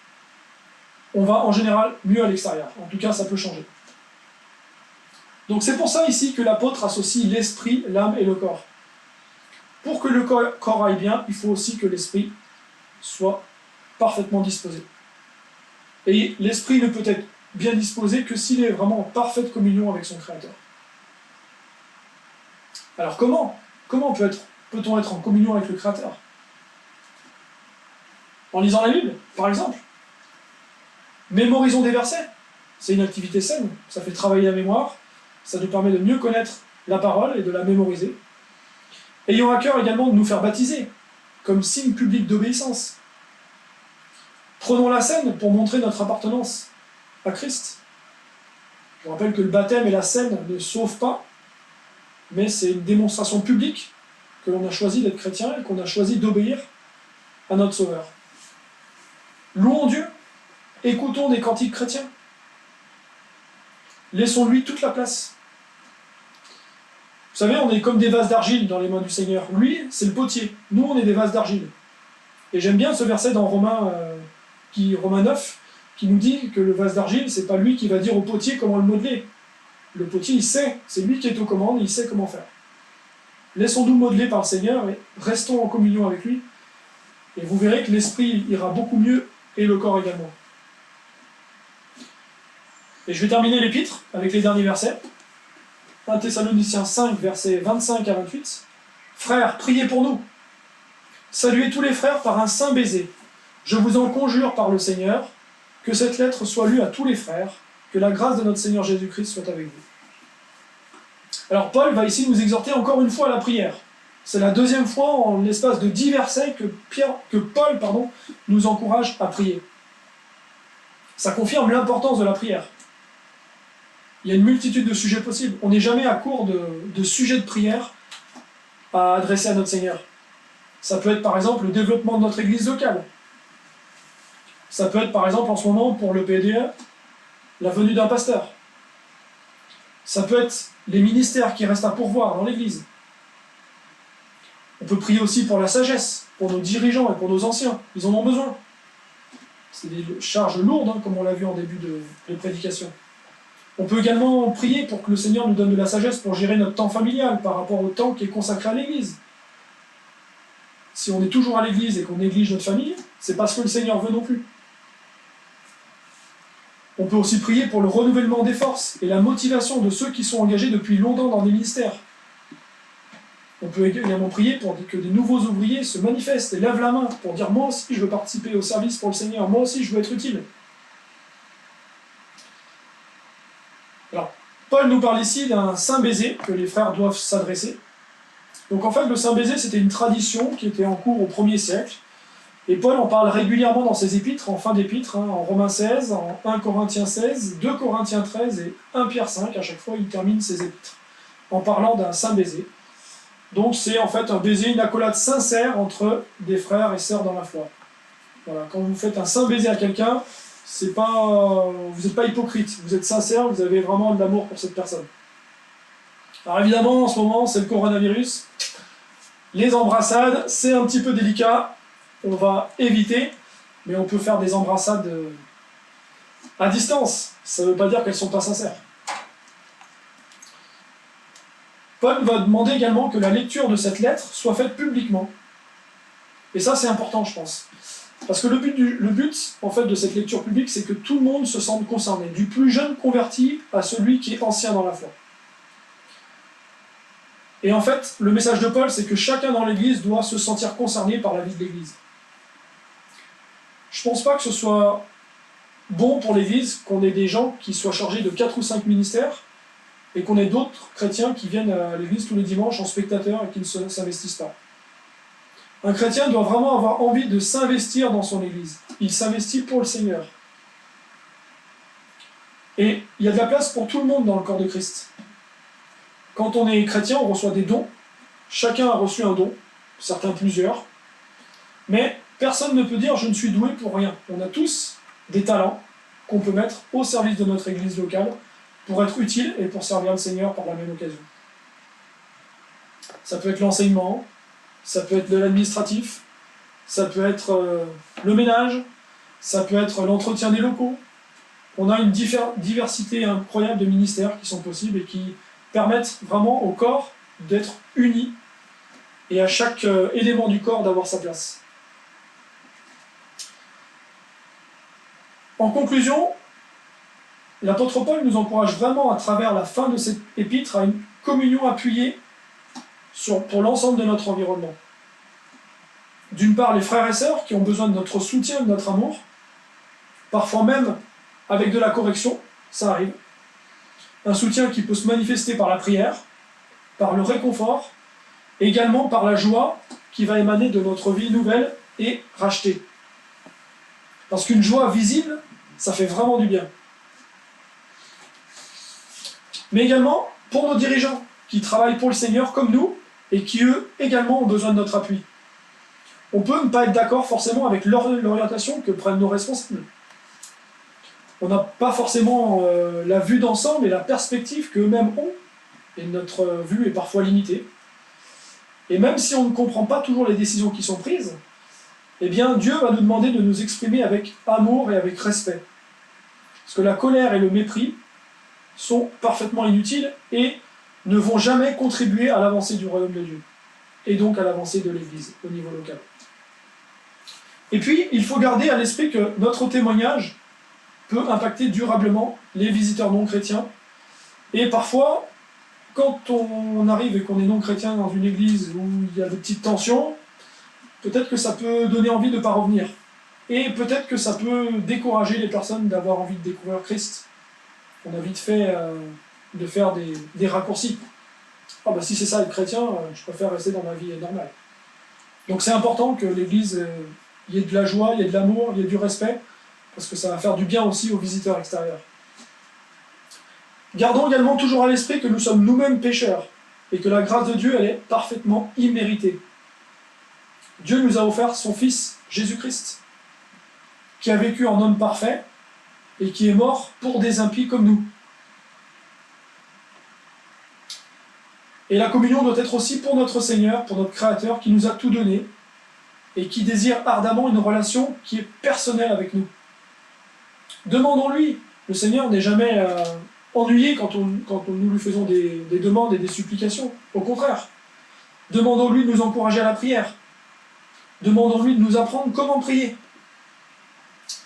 on va en général mieux à l'extérieur. En tout cas, ça peut changer. Donc c'est pour ça ici que l'apôtre associe l'esprit, l'âme et le corps. Pour que le corps aille bien, il faut aussi que l'esprit soit parfaitement disposé. Et l'esprit ne peut être bien disposé que s'il est vraiment en parfaite communion avec son Créateur. Alors comment peut-on être en communion avec le Créateur? En lisant la Bible, par exemple. Mémorisons des versets. C'est une activité saine, ça fait travailler la mémoire, ça nous permet de mieux connaître la parole et de la mémoriser. Ayons à cœur également de nous faire baptiser, comme signe public d'obéissance. Prenons la scène pour montrer notre appartenance à Christ. Je vous rappelle que le baptême et la scène ne sauvent pas, mais c'est une démonstration publique que l'on a choisi d'être chrétien et qu'on a choisi d'obéir à notre Sauveur. Louons Dieu, écoutons des cantiques chrétiens. Laissons-lui toute la place. Vous savez, on est comme des vases d'argile dans les mains du Seigneur. Lui, c'est le potier. Nous, on est des vases d'argile. Et j'aime bien ce verset dans Romains 9, qui nous dit que le vase d'argile, c'est pas lui qui va dire au potier comment le modeler. Le potier, il sait, c'est lui qui est aux commandes, il sait comment faire. Laissons-nous modeler par le Seigneur et restons en communion avec lui. Et vous verrez que l'esprit ira beaucoup mieux et le corps également. Et je vais terminer l'épître avec les derniers versets. 1 Thessaloniciens 5, versets 25 à 28. Frères, priez pour nous. Saluez tous les frères par un saint baiser. Je vous en conjure par le Seigneur, que cette lettre soit lue à tous les frères, que la grâce de notre Seigneur Jésus-Christ soit avec vous. Alors Paul va ici nous exhorter encore une fois à la prière. C'est la deuxième fois en l'espace de 10 versets que Paul nous encourage à prier. Ça confirme l'importance de la prière. Il y a une multitude de sujets possibles. On n'est jamais à court de sujets de prière à adresser à notre Seigneur. Ça peut être par exemple le développement de notre église locale. Ça peut être par exemple en ce moment pour le PDE, la venue d'un pasteur. Ça peut être les ministères qui restent à pourvoir dans l'église. On peut prier aussi pour la sagesse, pour nos dirigeants et pour nos anciens. Ils en ont besoin. C'est des charges lourdes, comme on l'a vu en début de prédication. On peut également prier pour que le Seigneur nous donne de la sagesse pour gérer notre temps familial par rapport au temps qui est consacré à l'église. Si on est toujours à l'église et qu'on néglige notre famille, c'est parce que le Seigneur veut non plus. On peut aussi prier pour le renouvellement des forces et la motivation de ceux qui sont engagés depuis longtemps dans des ministères. On peut également prier pour que des nouveaux ouvriers se manifestent et lèvent la main pour dire « Moi aussi, je veux participer au service pour le Seigneur. Moi aussi, je veux être utile. » Alors, Paul nous parle ici d'un saint baiser que les frères doivent s'adresser. Donc en fait, le saint baiser, c'était une tradition qui était en cours au 1er siècle. Et Paul en parle régulièrement dans ses épîtres, en fin d'épître, en Romains 16, en 1 Corinthiens 16, 2 Corinthiens 13 et 1 Pierre 5. À chaque fois, il termine ses épîtres en parlant d'un saint baiser. Donc c'est en fait un baiser, une accolade sincère entre des frères et sœurs dans la foi. Voilà, quand vous faites un saint baiser à quelqu'un, c'est pas, vous n'êtes pas hypocrite, vous êtes sincère, vous avez vraiment de l'amour pour cette personne. Alors évidemment, en ce moment, c'est le coronavirus. Les embrassades, c'est un petit peu délicat, on va éviter, mais on peut faire des embrassades à distance. Ça ne veut pas dire qu'elles ne sont pas sincères. Paul va demander également que la lecture de cette lettre soit faite publiquement. Et ça, c'est important, je pense. Parce que le but en fait, de cette lecture publique, c'est que tout le monde se sente concerné, du plus jeune converti à celui qui est ancien dans la foi. Et en fait, le message de Paul, c'est que chacun dans l'Église doit se sentir concerné par la vie de l'Église. Je ne pense pas que ce soit bon pour l'Église qu'on ait des gens qui soient chargés de 4 ou 5 ministères et qu'on ait d'autres chrétiens qui viennent à l'Église tous les dimanches en spectateurs et qui ne s'investissent pas. Un chrétien doit vraiment avoir envie de s'investir dans son Église. Il s'investit pour le Seigneur. Et il y a de la place pour tout le monde dans le corps de Christ. Quand on est chrétien, on reçoit des dons. Chacun a reçu un don, certains plusieurs. Mais personne ne peut dire « je ne suis doué pour rien ». On a tous des talents qu'on peut mettre au service de notre Église locale pour être utile et pour servir le Seigneur par la même occasion. Ça peut être l'enseignement, ça peut être de l'administratif, ça peut être le ménage, ça peut être l'entretien des locaux. On a une diversité incroyable de ministères qui sont possibles et qui permettent vraiment au corps d'être uni et à chaque élément du corps d'avoir sa place. En conclusion, l'apôtre Paul nous encourage vraiment à travers la fin de cette épître à une communion appuyée pour l'ensemble de notre environnement. D'une part, les frères et sœurs qui ont besoin de notre soutien, de notre amour, parfois même avec de la correction, ça arrive. Un soutien qui peut se manifester par la prière, par le réconfort, également par la joie qui va émaner de notre vie nouvelle et rachetée. Parce qu'une joie visible, ça fait vraiment du bien. Mais également pour nos dirigeants, qui travaillent pour le Seigneur comme nous, et qui eux également ont besoin de notre appui. On peut ne pas être d'accord forcément avec l'orientation que prennent nos responsables. On n'a pas forcément la vue d'ensemble et la perspective qu'eux-mêmes ont, et notre vue est parfois limitée. Et même si on ne comprend pas toujours les décisions qui sont prises, eh bien Dieu va nous demander de nous exprimer avec amour et avec respect. Parce que la colère et le mépris sont parfaitement inutiles et ne vont jamais contribuer à l'avancée du royaume de Dieu, et donc à l'avancée de l'Église au niveau local. Et puis, il faut garder à l'esprit que notre témoignage peut impacter durablement les visiteurs non chrétiens, et parfois, quand on arrive et qu'on est non chrétien dans une église où il y a des petites tensions, peut-être que ça peut donner envie de ne pas revenir, et peut-être que ça peut décourager les personnes d'avoir envie de découvrir Christ. On a vite fait de faire des raccourcis. Ah bah si c'est ça être chrétien, je préfère rester dans ma vie normale. Donc c'est important que l'Église, il y ait de la joie, il y ait de l'amour, il y ait du respect, parce que ça va faire du bien aussi aux visiteurs extérieurs. Gardons également toujours à l'esprit que nous sommes nous-mêmes pécheurs, et que la grâce de Dieu, elle est parfaitement imméritée. Dieu nous a offert son Fils, Jésus-Christ, qui a vécu en homme parfait, et qui est mort pour des impies comme nous. Et la communion doit être aussi pour notre Seigneur, pour notre Créateur, qui nous a tout donné, et qui désire ardemment une relation qui est personnelle avec nous. Demandons-lui. Le Seigneur n'est jamais ennuyé quand nous lui faisons des demandes et des supplications. Au contraire. Demandons-lui de nous encourager à la prière. Demandons-lui de nous apprendre comment prier.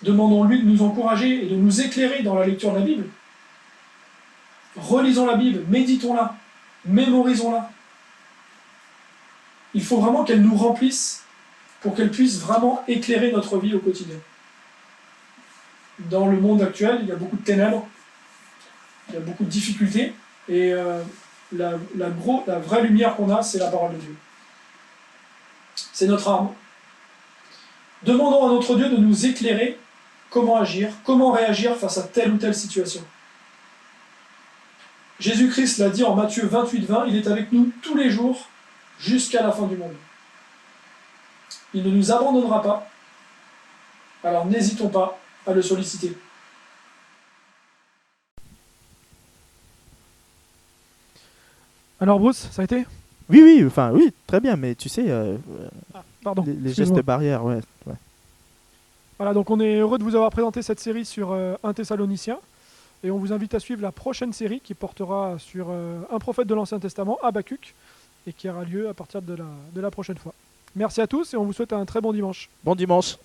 Demandons-lui de nous encourager et de nous éclairer dans la lecture de la Bible. Relisons la Bible, méditons-la, mémorisons-la. Il faut vraiment qu'elle nous remplisse pour qu'elle puisse vraiment éclairer notre vie au quotidien. Dans le monde actuel, il y a beaucoup de ténèbres, il y a beaucoup de difficultés, et la vraie lumière qu'on a, c'est la parole de Dieu. C'est notre arme. Demandons à notre Dieu de nous éclairer comment agir, comment réagir face à telle ou telle situation. Jésus-Christ l'a dit en Matthieu 28-20, il est avec nous tous les jours jusqu'à la fin du monde. Il ne nous abandonnera pas, alors n'hésitons pas à le solliciter. Alors Bruce, ça a été? Oui, très bien, mais tu sais, Pardon. les excuse-moi. gestes barrières, ouais. Voilà, donc on est heureux de vous avoir présenté cette série sur 1 Thessaloniciens. Et on vous invite à suivre la prochaine série qui portera sur un prophète de l'Ancien Testament, Habakkuk, et qui aura lieu à partir de la prochaine fois. Merci à tous et on vous souhaite un très bon dimanche. Bon dimanche.